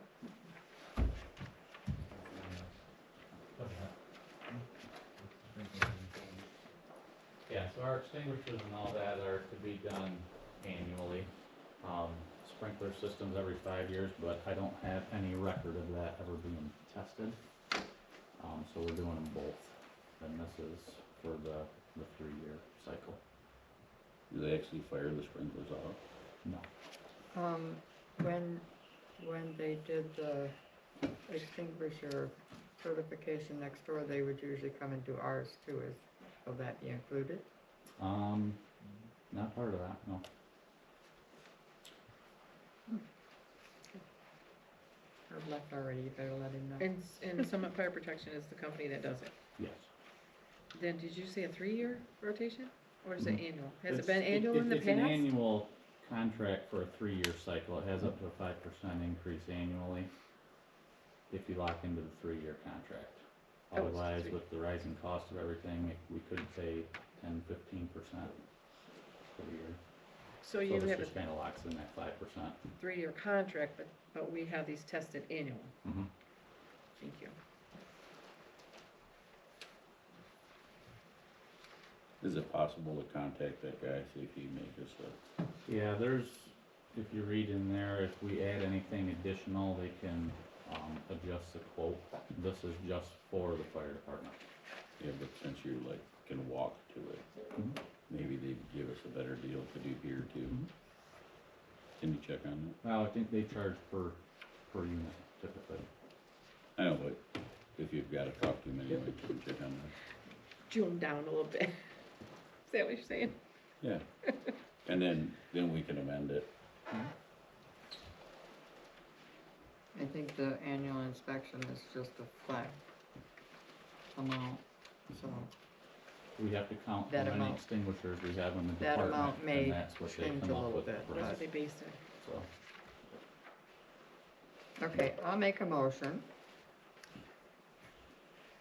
Speaker 7: Yeah, so our extinguishers and all that are to be done annually. sprinkler systems every 5 years, but I don't have any record of that ever being tested. So we're doing them both, and this is for the 3-year cycle.
Speaker 2: Do they actually fire the sprinklers off?
Speaker 7: No.
Speaker 6: When they did the extinguisher certification next door, they would usually come and do ours too. Will that be included?
Speaker 7: Not part of that, no.
Speaker 6: I've left already, you better let him know.
Speaker 3: And Summit Fire Protection is the company that does it.
Speaker 7: Yes.
Speaker 3: Then did you say a 3-year rotation, or is it
Speaker 7: Mhm.
Speaker 3: annual? Has it
Speaker 7: It's-
Speaker 3: been annual in the
Speaker 7: It's an
Speaker 3: past?
Speaker 7: annual contract for a 3-year cycle. It has up to a 5% increase annually if you lock into the 3-year contract.
Speaker 3: Oh, it's
Speaker 7: Otherwise,
Speaker 3: 3.
Speaker 7: with the rising cost of everything, we could pay 10-15% per year.
Speaker 3: So
Speaker 7: So
Speaker 3: you
Speaker 7: this
Speaker 3: have a
Speaker 7: just kinda locks in that 5%.
Speaker 3: 3-year contract, but we have these tested annual.
Speaker 7: Mhm.
Speaker 3: Thank you.
Speaker 2: Is it possible to contact that guy, see if he make us
Speaker 7: Yeah, if you read in there, if we add anything additional, they can, adjust the quote. This is just for the fire department.
Speaker 2: yeah, but since you like can walk to it,
Speaker 7: Mhm.
Speaker 2: maybe they'd give us a better deal to do here too.
Speaker 7: Mhm.
Speaker 2: Can you check on
Speaker 7: Well, I think they charge per unit typically.
Speaker 2: that? I know, but if you've gotta talk to him anyway, can you check on that?
Speaker 3: Chew them down a little bit. Is that what you're saying?
Speaker 2: Yeah, and then we can amend it.
Speaker 6: I think the annual inspection is just a flat amount, so
Speaker 7: We have to count how
Speaker 6: That
Speaker 7: many
Speaker 6: amount-
Speaker 7: extinguishers we have in the
Speaker 6: that
Speaker 7: department,
Speaker 6: amount may
Speaker 7: and that's what they
Speaker 6: change
Speaker 7: come
Speaker 6: a
Speaker 7: up
Speaker 6: little
Speaker 7: with.
Speaker 6: bit,
Speaker 7: for
Speaker 3: That's
Speaker 7: us.
Speaker 3: what they based it.
Speaker 7: So,
Speaker 6: Okay, I'll make a motion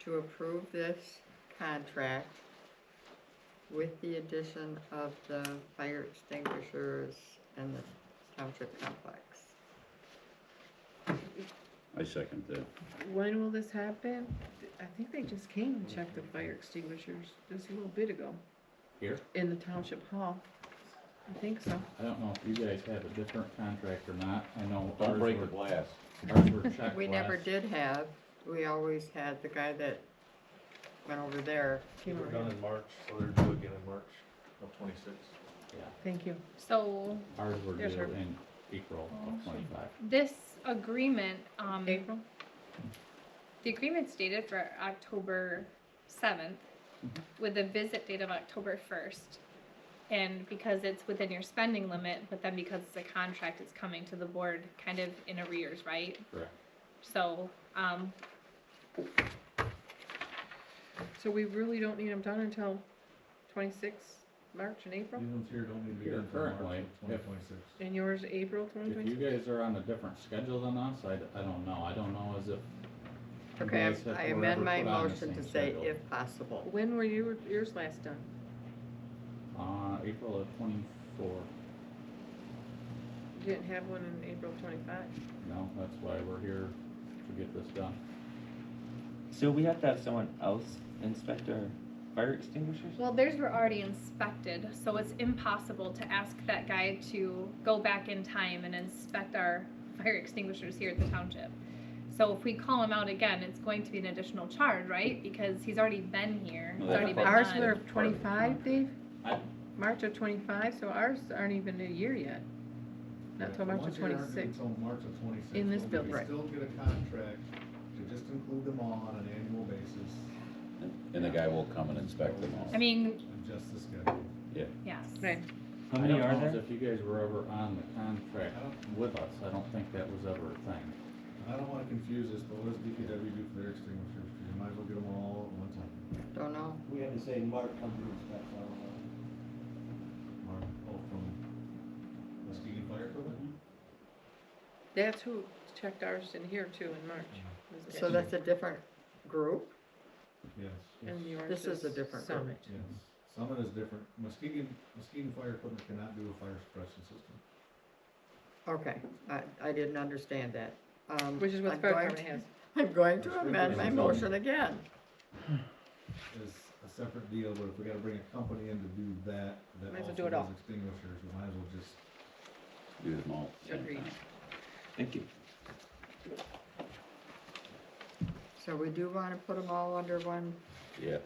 Speaker 6: to approve this contract with the addition of the fire extinguishers in the township complex.
Speaker 2: I second that.
Speaker 3: When will this happen? I think they just came and checked the fire extinguishers just a little bit ago
Speaker 7: here,
Speaker 3: in the township hall. I think so.
Speaker 7: I don't know if you guys have a different contract or not. I know
Speaker 2: Don't
Speaker 7: ours
Speaker 2: break the
Speaker 7: were,
Speaker 2: glass.
Speaker 7: ours were checked
Speaker 6: We never
Speaker 7: last-
Speaker 6: did have, we always had the guy that went over there.
Speaker 3: Came
Speaker 8: We're
Speaker 3: over
Speaker 8: done
Speaker 3: here.
Speaker 8: in March, so they're due again in March of 26.
Speaker 7: Yeah,
Speaker 3: Thank you.
Speaker 1: So
Speaker 7: ours were
Speaker 3: Yes,
Speaker 7: due
Speaker 3: sir.
Speaker 7: in April of 25.
Speaker 1: this agreement,
Speaker 3: April?
Speaker 1: the agreement stated for October 7th with a visit date of October 1st. And because it's within your spending limit, but then because it's a contract, it's coming to the board kind of in arrears, right?
Speaker 7: Correct.
Speaker 1: So,
Speaker 3: So we really don't need them done until 26 March and April?
Speaker 8: These ones here don't need to be
Speaker 7: Here
Speaker 8: done until March
Speaker 7: currently,
Speaker 8: of 2026.
Speaker 3: And yours April
Speaker 7: If you
Speaker 3: 2026?
Speaker 7: guys are on a different schedule than us, I don't know. I don't know as if. you
Speaker 6: Okay,
Speaker 7: guys have-
Speaker 6: I
Speaker 7: were
Speaker 6: amend
Speaker 7: ever
Speaker 6: my
Speaker 7: put on the
Speaker 6: motion to
Speaker 7: same
Speaker 6: say
Speaker 7: schedule.
Speaker 6: if possible.
Speaker 3: When were yours last done?
Speaker 7: April of 24.
Speaker 3: You didn't have one in April 25?
Speaker 7: No, that's why we're here to get this done.
Speaker 4: So we have to have someone else inspect our fire extinguishers?
Speaker 1: well, theirs were already inspected, so it's impossible to ask that guy to go back in time and inspect our fire extinguishers here at the township. So if we call him out again, it's going to be an additional charge, right? Because he's already been here, it's
Speaker 2: Well,
Speaker 1: already been
Speaker 3: Ours
Speaker 1: done.
Speaker 3: were 25, Dave?
Speaker 7: I-
Speaker 3: March of 25, so ours aren't even a year yet. Not till
Speaker 8: Yeah,
Speaker 3: March
Speaker 8: the
Speaker 3: of
Speaker 8: ones here aren't
Speaker 3: 26.
Speaker 8: Until March of 26.
Speaker 3: In this
Speaker 8: but
Speaker 3: building.
Speaker 8: We
Speaker 3: Right.
Speaker 8: can still get a contract to just include them all on an annual basis,
Speaker 2: And the guy will come and inspect them all.
Speaker 1: I mean,
Speaker 8: adjust the schedule.
Speaker 1: yes.
Speaker 3: Right.
Speaker 4: How
Speaker 7: I
Speaker 4: many
Speaker 7: don't
Speaker 4: are
Speaker 7: know
Speaker 4: there?
Speaker 7: if you guys were ever on the contract with us. I don't think that was ever a thing.
Speaker 8: I don't wanna confuse this, but what does DPW do for their extinguishers? 'Cause you might as well get them all at one time.
Speaker 6: Don't know.
Speaker 5: We had to say Mark comes and inspects all of them.
Speaker 8: Mark, from Muskegon Fire Equipment?
Speaker 3: That's who checked ours in here too in March. was
Speaker 6: So
Speaker 3: it?
Speaker 6: that's a different group?
Speaker 8: Yes.
Speaker 3: And yours
Speaker 6: This is a different group.
Speaker 3: Summit.
Speaker 8: Yes, Summit is different. Muskegon Fire Equipment cannot do a fire suppression system.
Speaker 6: Okay, I didn't understand that.
Speaker 3: Which is what the
Speaker 6: I'm
Speaker 3: fire
Speaker 6: going
Speaker 3: department has.
Speaker 6: I'm going to amend my motion again.
Speaker 8: Is a separate deal, but if we gotta bring a company in to do that
Speaker 3: Might as well
Speaker 8: also
Speaker 3: do it all.
Speaker 8: does extinguishers, we might as well just
Speaker 2: do them all at the same
Speaker 6: Agreed.
Speaker 2: time.
Speaker 4: Thank you.
Speaker 6: So we do wanna put them all under one,
Speaker 2: Yes.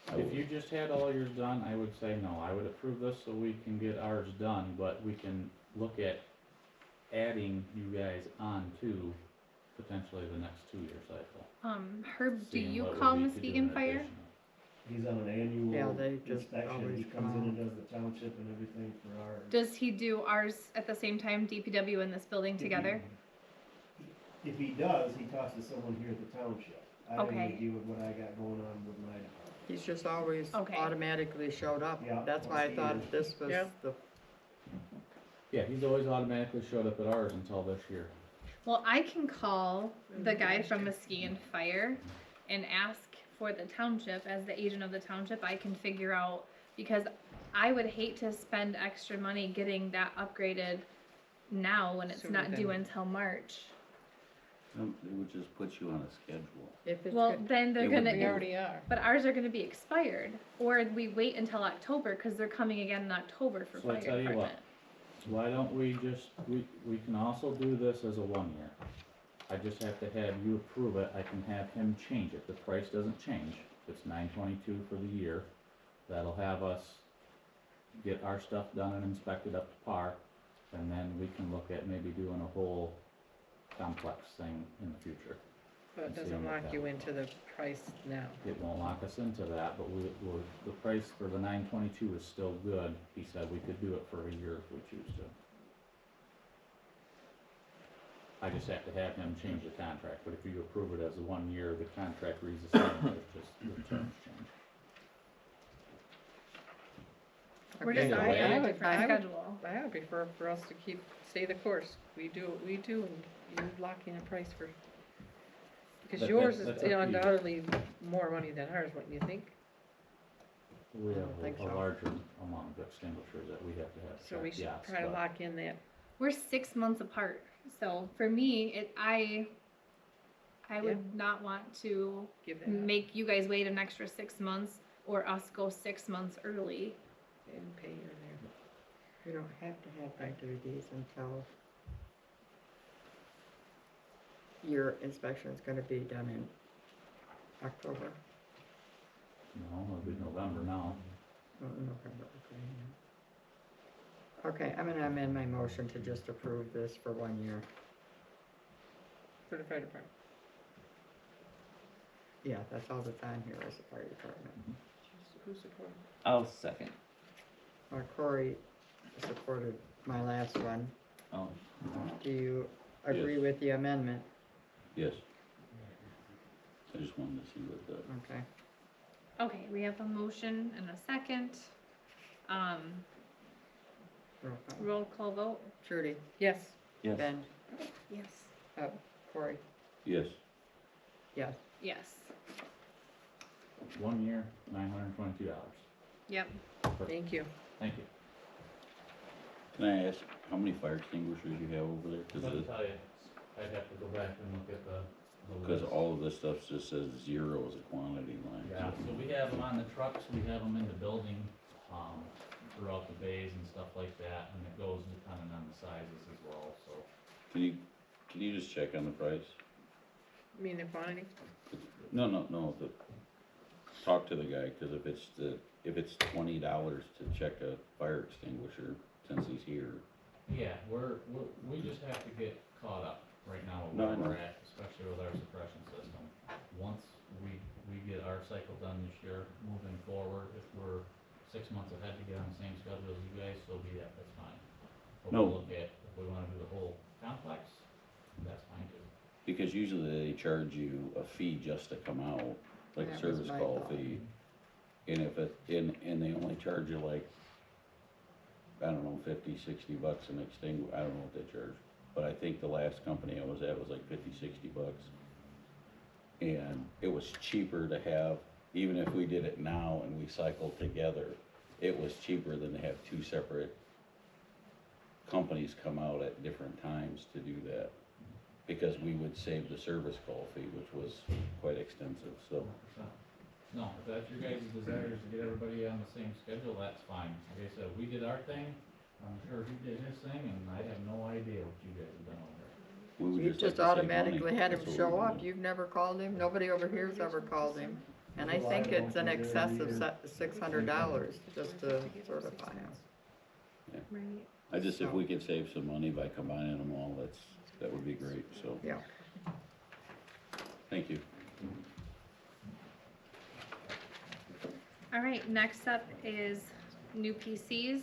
Speaker 2: I
Speaker 7: If
Speaker 2: would.
Speaker 7: you just had all yours done, I would say no, I would approve this so we can get ours done, but we can look at adding you guys on to potentially the next 2-year cycle.
Speaker 1: Herb, do
Speaker 7: seeing
Speaker 1: you
Speaker 7: what would
Speaker 1: call
Speaker 7: be to do
Speaker 1: Muskegon
Speaker 7: an
Speaker 1: Fire?
Speaker 7: additional.
Speaker 5: He's on an annual
Speaker 6: Yeah, they just
Speaker 5: inspection,
Speaker 6: always
Speaker 5: he comes
Speaker 6: come
Speaker 5: in and does the township and everything for our.
Speaker 1: Does he do ours at the same time, DPW and this building together?
Speaker 5: If he does, he talks to someone here at the township. I only
Speaker 1: Okay.
Speaker 5: deal with what I got going on with my department.
Speaker 6: he's just always
Speaker 1: Okay.
Speaker 6: automatically showed up.
Speaker 5: Yeah,
Speaker 6: That's why I
Speaker 5: he
Speaker 6: thought
Speaker 5: is.
Speaker 6: this was
Speaker 3: Yeah.
Speaker 6: the,
Speaker 7: Yeah, he's always automatically showed up at ours until this year.
Speaker 1: Well, I can call the guy from Muskegon Fire and ask for the township, as the agent of the township, I can figure out, because I would hate to spend extra money getting that upgraded now when it's
Speaker 3: So we
Speaker 1: not due
Speaker 3: can-
Speaker 1: until March.
Speaker 2: It would just put you on a schedule.
Speaker 6: if it's
Speaker 1: Well,
Speaker 6: good,
Speaker 1: then they're
Speaker 2: It would
Speaker 1: gonna,
Speaker 2: be-
Speaker 3: are.
Speaker 1: but ours are gonna be expired, or we wait until October, cause they're coming again in October for
Speaker 7: So I
Speaker 1: fire
Speaker 7: tell you what.
Speaker 1: department.
Speaker 7: Why don't we just, we can also do this as a 1-year. I just have to have you approve it, I can have him change it, the price doesn't change, it's $922 for the year. That'll have us get our stuff done and inspected up to par, and then we can look at maybe doing a whole complex thing in the future.
Speaker 3: But it
Speaker 7: Seeing
Speaker 3: doesn't
Speaker 7: what
Speaker 3: lock
Speaker 7: that
Speaker 3: you
Speaker 7: would
Speaker 3: into the price now.
Speaker 7: It won't lock us into that, but the price for the 922 is still good. He said we could do it for a year if we choose to. I just have to have him change the contract, but if you approve it as a 1-year, the contract reads the same, it's just the terms change.
Speaker 1: We're
Speaker 6: Okay.
Speaker 1: just
Speaker 7: Either
Speaker 1: on
Speaker 7: way.
Speaker 1: a
Speaker 3: I would-
Speaker 1: different
Speaker 3: I would-
Speaker 1: schedule.
Speaker 3: I would prefer for us to stay the course. We do what we do, and you lock in a price for, because
Speaker 7: That-
Speaker 3: yours
Speaker 7: that's
Speaker 3: is
Speaker 7: up to you.
Speaker 3: undoubtedly more money than ours, wouldn't you think?
Speaker 7: We
Speaker 3: I
Speaker 7: have
Speaker 3: don't think
Speaker 7: a
Speaker 3: so.
Speaker 7: larger amount of extinguishers that we have to have
Speaker 3: So we
Speaker 7: checked,
Speaker 3: should
Speaker 7: yes,
Speaker 3: try to
Speaker 7: but
Speaker 3: lock in that.
Speaker 1: We're 6 months apart, so for me, I would not want to
Speaker 3: Give that up
Speaker 1: make you guys wait an extra 6 months or us go 6 months early.
Speaker 3: and pay her there.
Speaker 6: we don't have to have factory days until your inspection's gonna be done in October,
Speaker 7: no, it'll be November now.
Speaker 6: November, okay. Okay, I'm gonna amend my motion to just approve this for 1 year.
Speaker 3: For the fire department.
Speaker 6: Yeah, that's all that's on here is the fire department.
Speaker 3: Who's supporting?
Speaker 4: I'll second.
Speaker 6: Corey supported my last one.
Speaker 4: Oh,
Speaker 6: Do you agree
Speaker 2: Yes.
Speaker 6: with the amendment?
Speaker 2: Yes. I just wanted to see what the,
Speaker 6: Okay.
Speaker 1: Okay, we have a motion and a second.
Speaker 6: Roll call.
Speaker 1: Roll call vote.
Speaker 6: Trudy,
Speaker 3: Yes.
Speaker 4: yes.
Speaker 6: Ben,
Speaker 1: Yes.
Speaker 6: Corey,
Speaker 2: yes,
Speaker 6: yes.
Speaker 1: Yes.
Speaker 7: 1 year, $922.
Speaker 1: Yep.
Speaker 3: Thank you.
Speaker 7: Thank you.
Speaker 2: can I ask how many fire extinguishers you have over there?
Speaker 7: Couldn't tell you, I'd have to go back and look at the
Speaker 2: Cause
Speaker 7: list.
Speaker 2: all of this stuff just says 0 as a quantity line.
Speaker 7: Yeah, so we have them on the trucks, we have them in the building, throughout the bays and stuff like that, and it goes depending on the sizes as well, so.
Speaker 2: Can you just check on the price?
Speaker 3: You mean the quantity?
Speaker 2: No, talk to the guy, cause if it's $20 to check a fire extinguisher, since he's here.
Speaker 7: Yeah, we just have to get caught up right now with
Speaker 2: No, I
Speaker 7: where
Speaker 2: know.
Speaker 7: we're at, especially with our suppression system. Once we get our cycle done this year, moving forward, if we're 6 months ahead to get on the same schedule as you guys, so be that, that's fine. But
Speaker 2: No.
Speaker 7: we'll look at, if we wanna do the whole complex, that's fine too.
Speaker 2: Because usually they charge you a fee just to come out, like a
Speaker 6: That was
Speaker 2: service
Speaker 6: my
Speaker 2: call
Speaker 6: thought.
Speaker 2: fee. And if and they only charge you like, I don't know, $50-$60 an extinguisher, I don't know what they charge. But I think the last company I was at was like $50-$60. And it was cheaper to have, even if we did it now and we cycled together, it was cheaper than to have 2 separate companies come out at different times to do that. Because we would save the service call fee, which was quite extensive, so.
Speaker 7: No, if that's your guys' desire is to get everybody on the same schedule, that's fine. Like I said, we did our thing, I'm sure he did his thing, and I have no idea what you guys have done over there.
Speaker 2: We would
Speaker 6: You
Speaker 2: like
Speaker 6: just
Speaker 2: to save
Speaker 6: automatically
Speaker 2: money.
Speaker 6: had him
Speaker 2: That's what
Speaker 6: show
Speaker 2: we would
Speaker 6: up,
Speaker 2: do.
Speaker 6: you've never called him, nobody over here's ever called him. And I think it's in excess of $600 just to certify him.
Speaker 1: Right.
Speaker 2: I just, if we could save some money by combining them all, that would be great, so,
Speaker 6: Yeah.
Speaker 2: thank you.
Speaker 1: All right, next up is new PCs.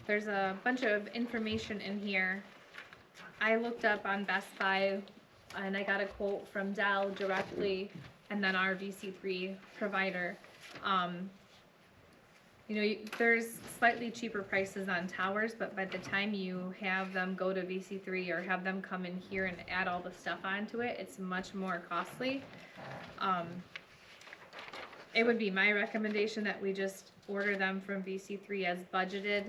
Speaker 1: There's a bunch of information in here. I looked up on Best Buy and I got a quote from Dell directly and then our VC3 provider. You know, there's slightly cheaper prices on towers, but by the time you have them go to VC3 or have them come in here and add all the stuff onto it, it's much more costly. It would be my recommendation that we just order them from VC3 as budgeted.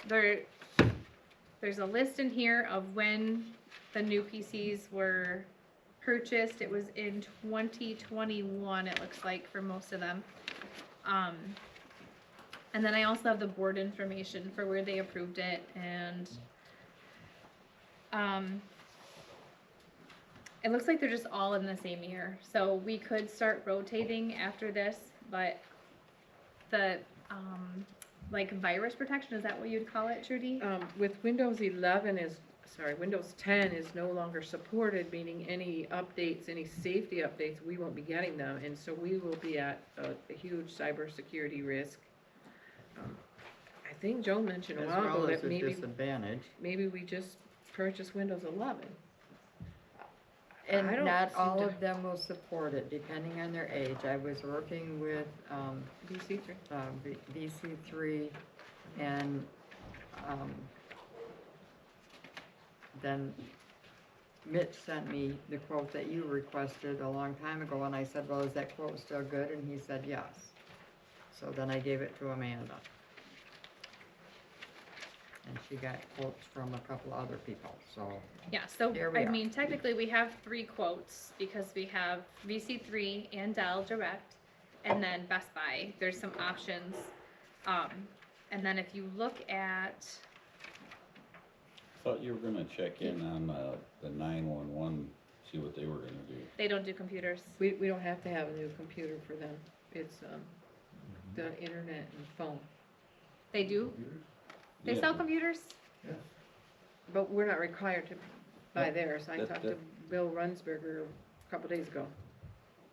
Speaker 1: There's a list in here of when the new PCs were purchased. It was in 2021, it looks like, for most of them. And then I also have the board information for where they approved it, and it looks like they're just all in the same year. So we could start rotating after this, but the like virus protection, is that what you'd call it, Trudy?
Speaker 3: With Windows 10 is no longer supported, meaning any updates, any safety updates, we won't be getting them, and so we will be at a huge cybersecurity risk. I think Joe mentioned a
Speaker 6: As
Speaker 3: while ago
Speaker 6: well as
Speaker 3: that
Speaker 6: a disadvantage.
Speaker 3: maybe we just purchase Windows 11.
Speaker 6: And
Speaker 3: I don't
Speaker 6: not
Speaker 3: seem
Speaker 6: all
Speaker 3: to-
Speaker 6: of them will support it, depending on their age. I was working with,
Speaker 3: VC3.
Speaker 6: VC3 and, then Mitch sent me the quote that you requested a long time ago, and I said, well, is that quote still good? And he said, yes. So then I gave it to Amanda. And she got quotes from a couple other people, so.
Speaker 1: Yeah, so,
Speaker 6: Here we
Speaker 1: I
Speaker 6: are.
Speaker 1: mean, technically, we have 3 quotes, because we have VC3 and Dell Direct, and then Best Buy, there's some options. And then if you look at,
Speaker 2: Thought you were gonna check in on, the 911, see what they were gonna do.
Speaker 1: they don't do computers.
Speaker 3: We don't have to have a new computer for them. It's, the internet and phone.
Speaker 1: They do? They
Speaker 2: Yeah.
Speaker 1: sell computers?
Speaker 3: But we're not required to buy theirs. I
Speaker 2: That-
Speaker 3: talked to
Speaker 2: that-
Speaker 3: Bill Runsberger a couple days ago.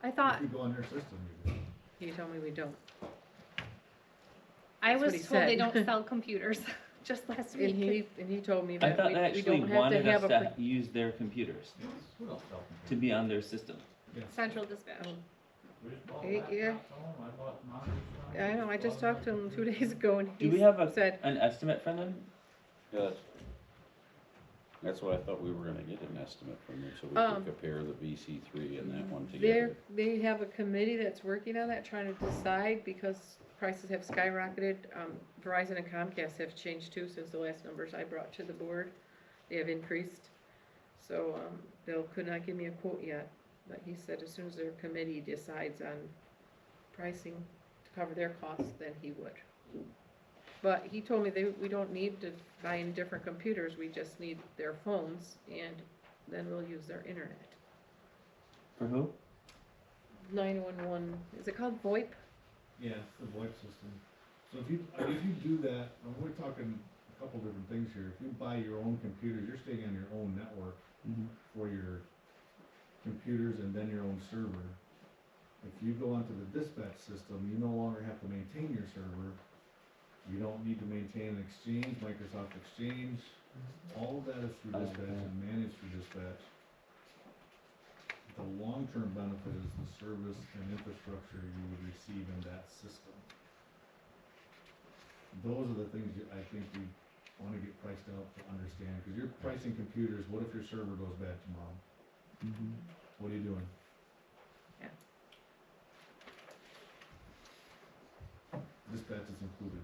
Speaker 1: I thought,
Speaker 8: If you go on their system, you do.
Speaker 3: He told me we don't.
Speaker 1: I
Speaker 3: That's
Speaker 1: was
Speaker 3: what he
Speaker 1: told they
Speaker 3: said.
Speaker 1: don't sell computers, just last
Speaker 3: And
Speaker 1: week.
Speaker 3: he told me
Speaker 4: I
Speaker 3: that
Speaker 4: thought
Speaker 3: we
Speaker 4: they actually
Speaker 3: don't have to
Speaker 4: wanted
Speaker 3: have
Speaker 4: us
Speaker 3: a.
Speaker 4: to use their computers,
Speaker 7: Who else felt
Speaker 4: to be on their system.
Speaker 1: Central Dispatch.
Speaker 7: We just bought
Speaker 3: Yeah.
Speaker 7: laptops home, I bought monitors.
Speaker 3: I know, I just talked to him 2 days ago and
Speaker 4: Do
Speaker 3: he
Speaker 4: we have
Speaker 3: said,
Speaker 4: an estimate from them?
Speaker 2: Yeah, that's what I thought we were gonna get an estimate from them, so we
Speaker 3: Um,
Speaker 2: could compare the VC3 and that one together.
Speaker 3: they have a committee that's working on that, trying to decide, because prices have skyrocketed. Verizon and Comcast have changed too since the last numbers I brought to the board. They have increased. So, Bill could not give me a quote yet, but he said as soon as their committee decides on pricing to cover their costs, then he would. But he told me we don't need to buy any different computers, we just need their phones, and then we'll use their internet.
Speaker 4: For who?
Speaker 3: 911, is it called VoIP?
Speaker 8: Yeah, it's the VoIP system. So if you do that, and we're talking a couple different things here. If you buy your own computers, you're staying on your own network for your computers and then your own server. If you go onto the dispatch system, you no longer have to maintain your server. You don't need to maintain an Exchange, Microsoft Exchange. All of that is through dispatch and managed through dispatch. The long-term benefit is the service and infrastructure you would receive in that system. Those are the things I think we wanna get priced out to understand, cause you're pricing computers, what if your server goes bad tomorrow? What are you doing?
Speaker 3: Yeah.
Speaker 8: Dispatch is included.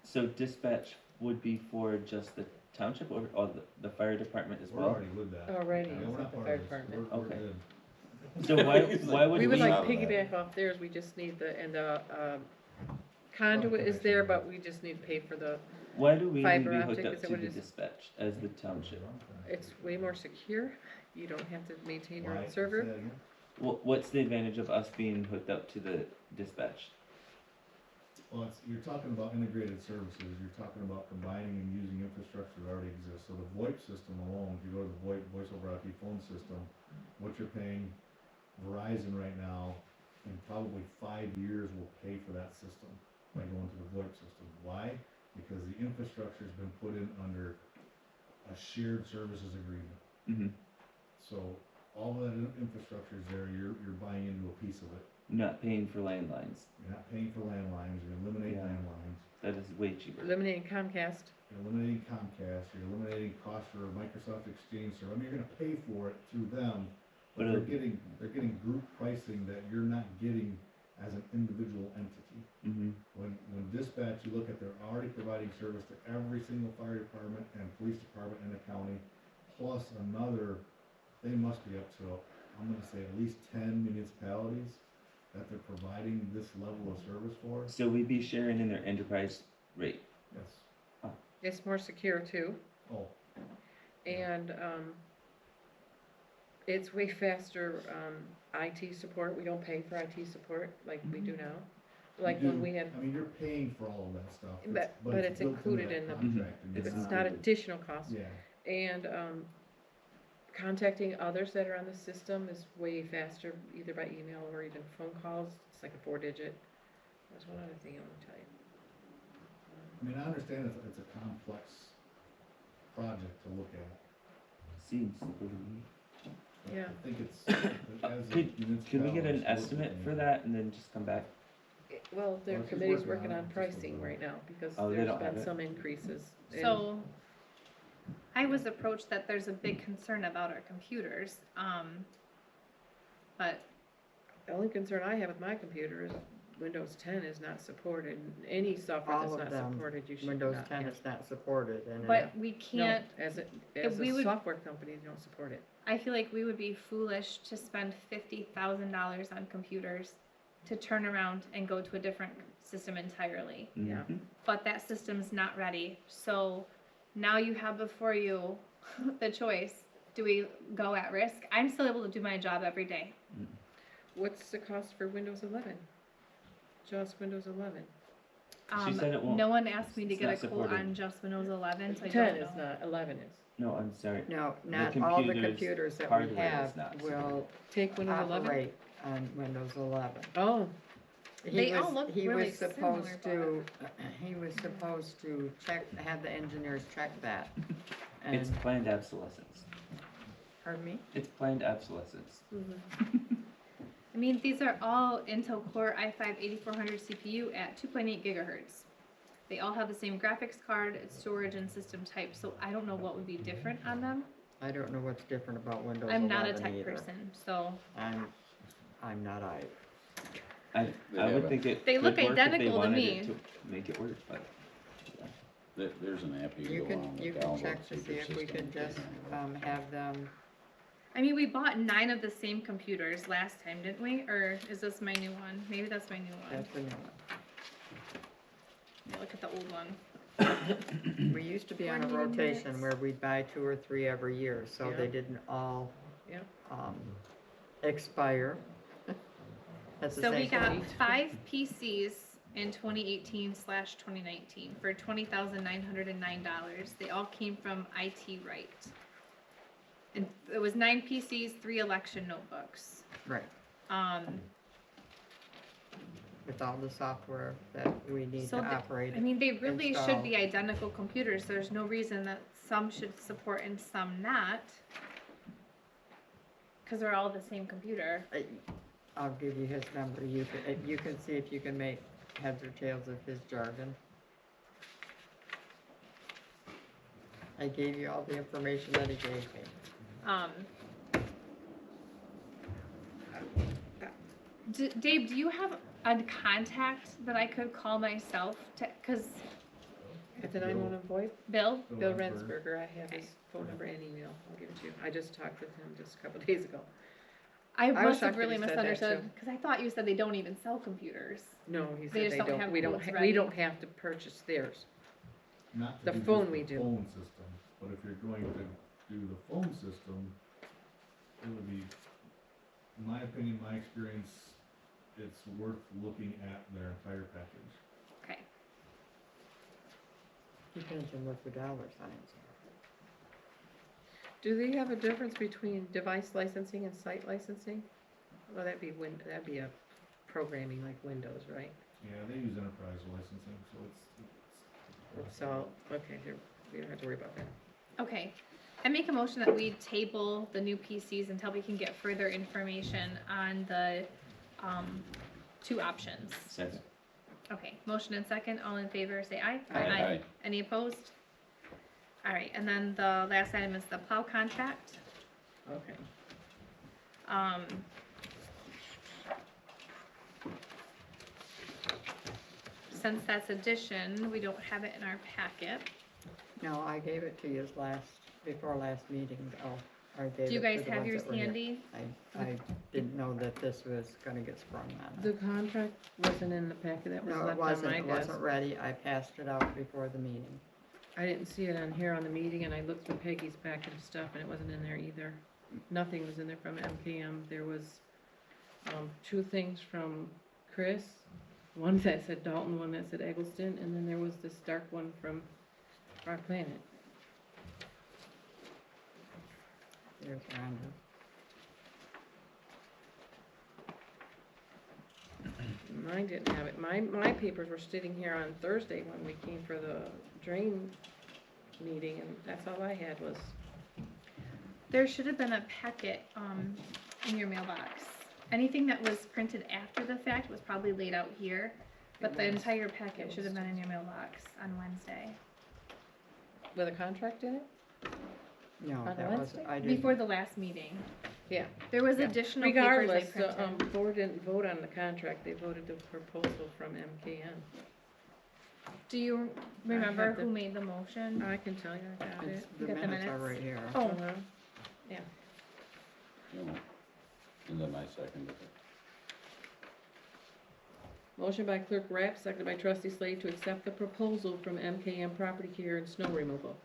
Speaker 4: So dispatch would be for just the township or the fire department as
Speaker 8: We're
Speaker 4: well?
Speaker 8: already with that.
Speaker 3: Already,
Speaker 8: Yeah,
Speaker 3: it's
Speaker 8: we're
Speaker 3: at
Speaker 8: not
Speaker 3: the
Speaker 8: part
Speaker 3: fire
Speaker 8: of this.
Speaker 3: department.
Speaker 8: We're
Speaker 4: Okay.
Speaker 8: in.
Speaker 4: So why would
Speaker 3: We would
Speaker 4: we-
Speaker 3: like
Speaker 2: Solid.
Speaker 3: piggyback off theirs, we just need the conduit is there, but we just need to pay for the,
Speaker 4: Why do we need to
Speaker 3: Fiber
Speaker 4: be
Speaker 3: optic,
Speaker 4: hooked up
Speaker 3: is that
Speaker 4: to
Speaker 3: what
Speaker 4: the
Speaker 3: it is?
Speaker 4: dispatch as the township?
Speaker 3: it's way more secure. You don't have to maintain your
Speaker 5: Why?
Speaker 3: own
Speaker 5: Say
Speaker 3: server.
Speaker 5: that again?
Speaker 4: What's the advantage of us being hooked up to the dispatch?
Speaker 8: Well, you're talking about integrated services, you're talking about combining and using infrastructure that already exists, so the VoIP system alone, if you go to the VoIP, voice over IP phone system, what you're paying Verizon right now, in probably 5 years will pay for that system by going to the VoIP system. Why? Because the infrastructure's been put in under a shared services agreement.
Speaker 4: Mm-hmm.
Speaker 8: So all of that infrastructure is there, you're buying into a piece of it.
Speaker 4: Not paying for landlines.
Speaker 8: You're not paying for landlines, you're eliminating
Speaker 4: Yeah.
Speaker 8: landlines,
Speaker 4: That is way cheaper.
Speaker 3: Eliminating Comcast.
Speaker 8: you're eliminating Comcast, you're eliminating cost for Microsoft Exchange server. I mean, you're gonna pay for it through them, but
Speaker 4: But
Speaker 8: they're getting group pricing that you're not getting as an individual entity.
Speaker 4: Mm-hmm.
Speaker 8: When dispatch, you look at, they're already providing service to every single fire department and police department in the county, plus another, they must be up to, I'm gonna say at least 10 municipalities that they're providing this level of service for.
Speaker 4: So we'd be sharing in their enterprise rate.
Speaker 8: Yes.
Speaker 3: It's more secure too,
Speaker 8: Oh,
Speaker 3: and it's way faster IT support. We don't pay for IT support like we do now. Like
Speaker 8: you
Speaker 3: when
Speaker 8: do.
Speaker 3: we had,
Speaker 8: I mean, you're paying for all of that stuff.
Speaker 3: But it's
Speaker 8: built into
Speaker 3: included
Speaker 8: that
Speaker 3: in the-
Speaker 8: contract and
Speaker 4: It's
Speaker 8: you're
Speaker 3: it's not
Speaker 4: included.
Speaker 3: additional cost.
Speaker 8: Yeah,
Speaker 3: And contacting others that are on the system is way faster, either by email or even phone calls. It's like a 4-digit. There's one other thing I want to tell you.
Speaker 8: I mean, I understand it's a complex project to look at.
Speaker 4: Seems simple to me.
Speaker 8: but
Speaker 3: Yeah.
Speaker 8: I think it's, as a
Speaker 4: Could we get an
Speaker 8: municipality, it's
Speaker 4: estimate
Speaker 8: worth
Speaker 4: for
Speaker 8: it.
Speaker 4: that and then just come back?
Speaker 3: Well, their
Speaker 8: Well, she's
Speaker 3: committee's
Speaker 8: working
Speaker 3: working
Speaker 8: on it,
Speaker 3: on
Speaker 8: just a
Speaker 3: pricing
Speaker 8: little.
Speaker 3: right now because
Speaker 4: Oh, they
Speaker 3: there's
Speaker 4: don't have
Speaker 3: been
Speaker 4: it?
Speaker 3: some increases. And
Speaker 1: So, I was approached that there's a big concern about our computers, but
Speaker 3: the only concern I have with my computer is Windows 10 is not supported. Any software
Speaker 6: All
Speaker 3: that's
Speaker 6: of
Speaker 3: not
Speaker 6: them,
Speaker 3: supported, you should
Speaker 6: Windows
Speaker 3: not
Speaker 6: 10
Speaker 3: have.
Speaker 6: is not supported, and
Speaker 1: but we
Speaker 3: No,
Speaker 1: can't.
Speaker 3: as
Speaker 1: we
Speaker 3: a
Speaker 1: would-
Speaker 3: software company, you don't support it.
Speaker 1: I feel like we would be foolish to spend $50,000 on computers to turn around and go to a different system entirely.
Speaker 3: Yeah.
Speaker 4: Mhm.
Speaker 1: But that system's not ready. So now you have before you the choice. Do we go at risk? I'm still able to do my job every day.
Speaker 3: What's the cost for Windows 11? Just Windows 11.
Speaker 4: She said it won't-
Speaker 1: No one asked me to
Speaker 4: it's
Speaker 1: get a
Speaker 4: not
Speaker 1: quote
Speaker 4: supported.
Speaker 1: on just Windows 11, so I
Speaker 3: 10
Speaker 1: don't
Speaker 3: is
Speaker 1: know.
Speaker 3: not, 11 is.
Speaker 4: No, I'm sorry.
Speaker 6: no, not all the computers that we
Speaker 4: hardware is
Speaker 6: have
Speaker 4: not
Speaker 6: will
Speaker 3: Take Windows 11?
Speaker 6: operate on Windows 11.
Speaker 3: Oh,
Speaker 1: They all look really
Speaker 6: supposed
Speaker 1: similar,
Speaker 6: to, he was supposed to check, have the engineers check that.
Speaker 4: It's
Speaker 6: And,
Speaker 4: planned obsolescence.
Speaker 6: pardon me?
Speaker 4: It's planned obsolescence.
Speaker 1: I mean, these are all Intel Core i5-8400 CPU at 2.8 gigahertz. They all have the same graphics card, storage, and system type, so I don't know what would be different on them.
Speaker 6: I don't know what's different about Windows 11
Speaker 1: I'm not a tech
Speaker 6: either.
Speaker 1: person, so.
Speaker 6: I'm not either.
Speaker 4: I
Speaker 2: have
Speaker 4: would
Speaker 2: a-
Speaker 4: think it
Speaker 1: They
Speaker 4: could
Speaker 1: look
Speaker 4: work if they
Speaker 1: identical to
Speaker 4: wanted
Speaker 1: me.
Speaker 4: it to make it work, but
Speaker 2: There's an app you
Speaker 6: You
Speaker 2: can go
Speaker 6: can,
Speaker 2: on
Speaker 6: you
Speaker 2: with
Speaker 6: can
Speaker 2: download
Speaker 6: check to see
Speaker 2: your
Speaker 6: if we
Speaker 2: system
Speaker 6: can just,
Speaker 2: and
Speaker 6: have them,
Speaker 1: I mean, we bought 9 of the same computers last time, didn't we? Or is this my new one? Maybe that's my new one.
Speaker 6: that's the new one.
Speaker 1: Yeah, look at the old one.
Speaker 6: We used to be on a
Speaker 1: Coordinating
Speaker 6: rotation
Speaker 1: minutes.
Speaker 6: where we'd buy 2 or 3 every year, so
Speaker 3: Yeah.
Speaker 6: they didn't all,
Speaker 3: Yeah.
Speaker 6: expire. At the
Speaker 1: So we
Speaker 6: same
Speaker 1: got
Speaker 6: time.
Speaker 1: 5 PCs in 2018/2019 for $20,909. They all came from IT Right. And it was 9 PCs, 3 election notebooks.
Speaker 6: Right,
Speaker 1: Um,
Speaker 6: with all the software that we need
Speaker 1: So
Speaker 6: to
Speaker 1: the-
Speaker 6: operate.
Speaker 1: I mean, they really should
Speaker 6: install.
Speaker 1: be identical computers. There's no reason that some should support and some not. Cause they're all the same computer.
Speaker 6: I'll give you his number, you can see if you can make heads or tails of his jargon. I gave you all the information that he gave me.
Speaker 1: Dave, do you have a contact that I could call myself to, cause
Speaker 3: At the 911 VoIP,
Speaker 1: Bill?
Speaker 3: Bill Rensberger, I have his phone number and email. I'll give it to you. I just talked with him just a couple days ago.
Speaker 1: I
Speaker 6: was
Speaker 1: must
Speaker 6: shocked
Speaker 1: have
Speaker 6: that
Speaker 1: really
Speaker 6: he said that,
Speaker 1: misunderstood,
Speaker 6: too.
Speaker 1: because I thought you said they don't even sell computers.
Speaker 9: No, he
Speaker 1: They
Speaker 9: said
Speaker 1: just
Speaker 9: they
Speaker 1: don't
Speaker 9: don't,
Speaker 1: have
Speaker 9: we don't,
Speaker 1: quotes
Speaker 9: we
Speaker 1: ready.
Speaker 9: don't have to purchase theirs.
Speaker 8: Not to
Speaker 9: The
Speaker 8: do just
Speaker 9: phone
Speaker 8: the
Speaker 9: we do.
Speaker 8: phone system, but if you're going to do the phone system, it would be, in my opinion, my experience, it's worth looking at their entire package.
Speaker 1: Okay.
Speaker 6: Depends on what the dollar signs are.
Speaker 9: Do they have a difference between device licensing and site licensing? Well, that'd be a programming like Windows, right?
Speaker 8: Yeah, they use enterprise licensing, so it's
Speaker 9: So, okay, we don't have to worry about that.
Speaker 1: Okay. I make a motion that we table the new PCs until we can get further information on the, 2 options.
Speaker 4: Second.
Speaker 1: Okay, motion and second, all in favor, say aye.
Speaker 2: Aye.
Speaker 1: Any opposed? All right, and then the last item is the plow contract.
Speaker 9: Okay.
Speaker 1: Since that's addition, we don't have it in our packet.
Speaker 6: No, I gave it to you before last meeting, I gave
Speaker 1: Do you
Speaker 6: it
Speaker 1: guys
Speaker 6: to the
Speaker 1: have
Speaker 6: ones
Speaker 1: yours
Speaker 6: that were here.
Speaker 1: handy?
Speaker 6: I didn't know that this was gonna get sprung on
Speaker 9: The
Speaker 6: us.
Speaker 9: contract wasn't in the packet that was
Speaker 6: No, it
Speaker 9: left on
Speaker 6: wasn't,
Speaker 9: my
Speaker 6: it
Speaker 9: desk.
Speaker 6: wasn't ready, I passed it out before the meeting.
Speaker 9: I didn't see it on here on the meeting, and I looked through Peggy's packet of stuff, and it wasn't in there either. Nothing was in there from MKM. There was, 2 things from Chris, one that said Dalton, one that said Eggleston, and then there was this dark one from Rock Planet.
Speaker 6: There's Rhonda.
Speaker 9: Mine didn't have it. My papers were sitting here on Thursday when we came for the drain meeting, and that's all I had was,
Speaker 1: There should have been a packet, in your mailbox. Anything that was printed after the fact was probably laid out here, but
Speaker 9: It
Speaker 1: the
Speaker 9: was.
Speaker 1: entire packet
Speaker 9: It
Speaker 1: should have
Speaker 9: was.
Speaker 1: been in your mailbox on Wednesday.
Speaker 9: with a contract in it?
Speaker 6: No,
Speaker 9: On
Speaker 6: that wasn't,
Speaker 9: Wednesday?
Speaker 6: I didn't.
Speaker 1: Before the last meeting.
Speaker 9: Yeah.
Speaker 1: There was
Speaker 9: Yeah.
Speaker 1: additional papers they
Speaker 9: Regardless,
Speaker 1: printed.
Speaker 9: the, board didn't vote on the contract, they voted the proposal from MKN.
Speaker 1: Do you remember
Speaker 9: have the-
Speaker 1: who made the motion?
Speaker 9: I can tell you, I got
Speaker 6: It's,
Speaker 9: it.
Speaker 6: the
Speaker 1: got the
Speaker 6: minutes are
Speaker 1: minutes?
Speaker 6: right here.
Speaker 1: Oh,
Speaker 9: Uh-huh.
Speaker 2: No. And then I seconded it.
Speaker 9: Motion by Clerk Rapp, seconded by Trustee Slade to accept the proposal from MKM Property Care and Snow Removal.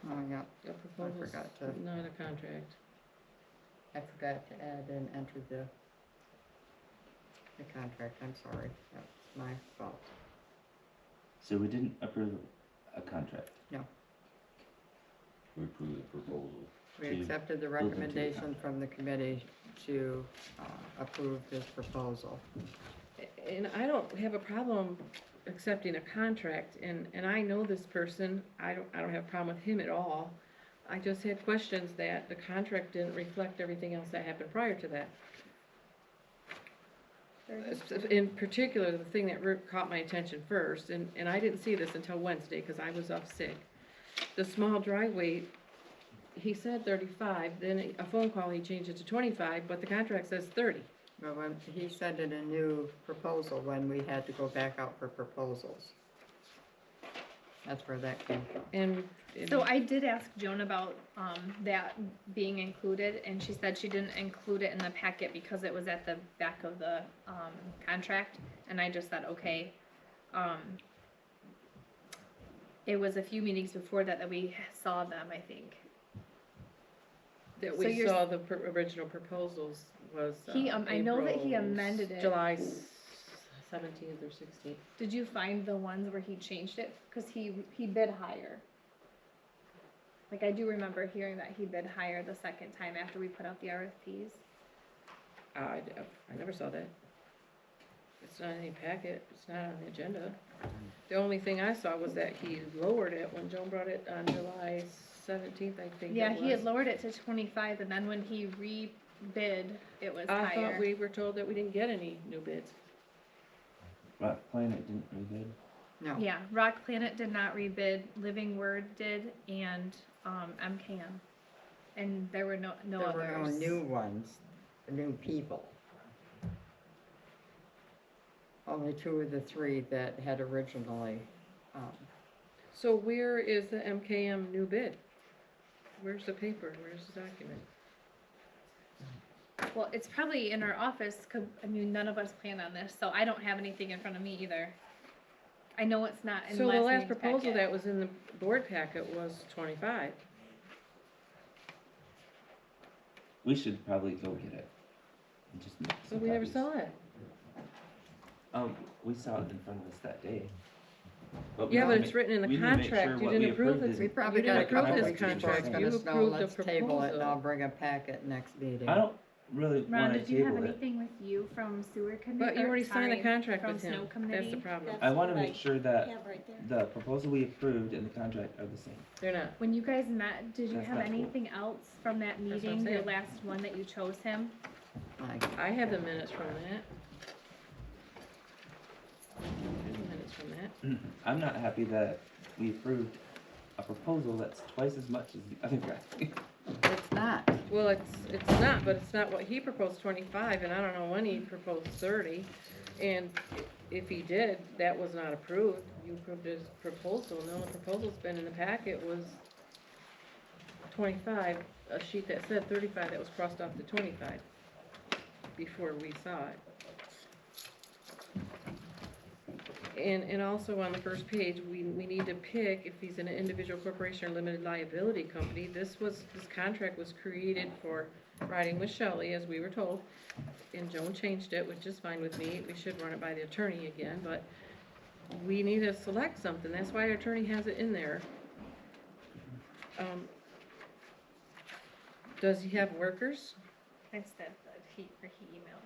Speaker 6: Oh, yeah,
Speaker 9: The proposal's
Speaker 6: forgot to-
Speaker 9: not a contract.
Speaker 6: I forgot to add and enter the contract, I'm sorry, that's my fault.
Speaker 4: So we didn't approve a contract.
Speaker 2: We approved the proposal.
Speaker 6: We
Speaker 4: To
Speaker 6: accepted the
Speaker 4: build into the
Speaker 6: recommendation from the committee to approve this proposal.
Speaker 9: And I don't have a problem accepting a contract, and I know this person, I don't have a problem with him at all. I just had questions that the contract didn't reflect everything else that happened prior to that. In particular, the thing that caught my attention first, and I didn't see this until Wednesday, cause I was off sick. The small driveway, he said 35, then a phone call, he changed it to 25, but the contract says 30.
Speaker 6: But when he sent in a new proposal when we had to go back out for proposals. That's where that came from.
Speaker 9: And.
Speaker 1: so I did ask Joan about, that being included, and she said she didn't include it in the packet because it was at the back of the, contract, and I just said, okay. It was a few meetings before that we saw them, I think.
Speaker 9: That
Speaker 1: So
Speaker 9: we
Speaker 1: you're-
Speaker 9: saw the original proposals was,
Speaker 1: He, I know that he
Speaker 9: April's-
Speaker 1: amended it.
Speaker 9: July 17th or 16th.
Speaker 1: Did you find the ones where he changed it? Cause he bid higher. Like, I do remember hearing that he bid higher the second time after we put out the RFPs.
Speaker 9: I never saw that. It's not in any packet, it's not on the agenda. The only thing I saw was that he lowered it when Joan brought it on July 17th, I think
Speaker 1: Yeah,
Speaker 9: it
Speaker 1: he had
Speaker 9: was.
Speaker 1: lowered it to 25, and then when he rebid, it was
Speaker 9: I
Speaker 1: higher.
Speaker 9: thought we were told that we didn't get any new bids.
Speaker 4: Rock Planet didn't rebid.
Speaker 6: No.
Speaker 1: Yeah, Rock Planet did not rebid, Living Word did, and, MKM. And there were no
Speaker 6: There
Speaker 1: others.
Speaker 6: were no new ones, new people. Only 2 of the 3 that had originally,
Speaker 9: So where is the MKM new bid? Where's the paper, where's the document?
Speaker 1: Well, it's probably in our office, 'cause, I mean, none of us plan on this, so I don't have anything in front of me either. I know it's not in
Speaker 9: So the last
Speaker 1: meeting's
Speaker 9: proposal
Speaker 1: packet.
Speaker 9: that was in the board packet was 25.
Speaker 4: We should probably go get it. And just make
Speaker 9: So
Speaker 4: some
Speaker 9: we never
Speaker 4: copies.
Speaker 9: saw it.
Speaker 4: We saw it in front of us that day. But we
Speaker 9: Yeah,
Speaker 4: need
Speaker 9: but
Speaker 4: to
Speaker 9: it's
Speaker 4: make-
Speaker 9: written in the
Speaker 4: we need to make
Speaker 9: contract.
Speaker 4: sure
Speaker 9: You
Speaker 4: what
Speaker 9: didn't
Speaker 4: we
Speaker 9: approve
Speaker 4: approved
Speaker 9: it.
Speaker 4: is-
Speaker 6: We probably
Speaker 9: You
Speaker 6: got a
Speaker 9: didn't approve
Speaker 6: couple
Speaker 9: this
Speaker 6: weeks before it's
Speaker 9: contract.
Speaker 6: gonna
Speaker 9: You
Speaker 6: snow,
Speaker 9: approved the
Speaker 6: let's table it, and I'll
Speaker 9: proposal.
Speaker 6: bring a packet next meeting.
Speaker 4: I don't really
Speaker 1: Ron,
Speaker 4: wanna
Speaker 1: did you have
Speaker 4: table it.
Speaker 1: anything with you from sewer committee?
Speaker 9: But you
Speaker 1: or,
Speaker 9: already signed the
Speaker 1: sorry,
Speaker 9: contract
Speaker 1: from
Speaker 9: with
Speaker 1: snow
Speaker 9: him. That's the
Speaker 1: committee?
Speaker 9: problem.
Speaker 4: I wanna make sure that
Speaker 10: have right there.
Speaker 4: the proposal we approved and the contract are the same.
Speaker 9: They're not.
Speaker 1: When you guys met, did you
Speaker 4: That's
Speaker 1: have
Speaker 4: not cool.
Speaker 1: anything else from that
Speaker 9: what I'm
Speaker 1: meeting, your
Speaker 9: saying.
Speaker 1: last one that you chose him?
Speaker 9: I have the minutes from that. I have the minutes from that.
Speaker 4: I'm not happy that we approved a proposal that's twice as much as the other guy.
Speaker 6: It's not.
Speaker 9: Well, it's not, but it's not what he proposed 25, and I don't know when he proposed 30. And if he did, that was not approved. You approved his proposal. The only proposal's been in the packet was 25, a sheet that said 35 that was crossed off to 25 before we saw it. And also on the first page, we need to pick if he's an individual corporation or limited liability company. This contract was created for riding with Shelley, as we were told, and Joan changed it, which is fine with me. We should run it by the attorney again, but we need to select something. That's why our attorney has it in there. Does he have workers?
Speaker 1: Instead, he emailed.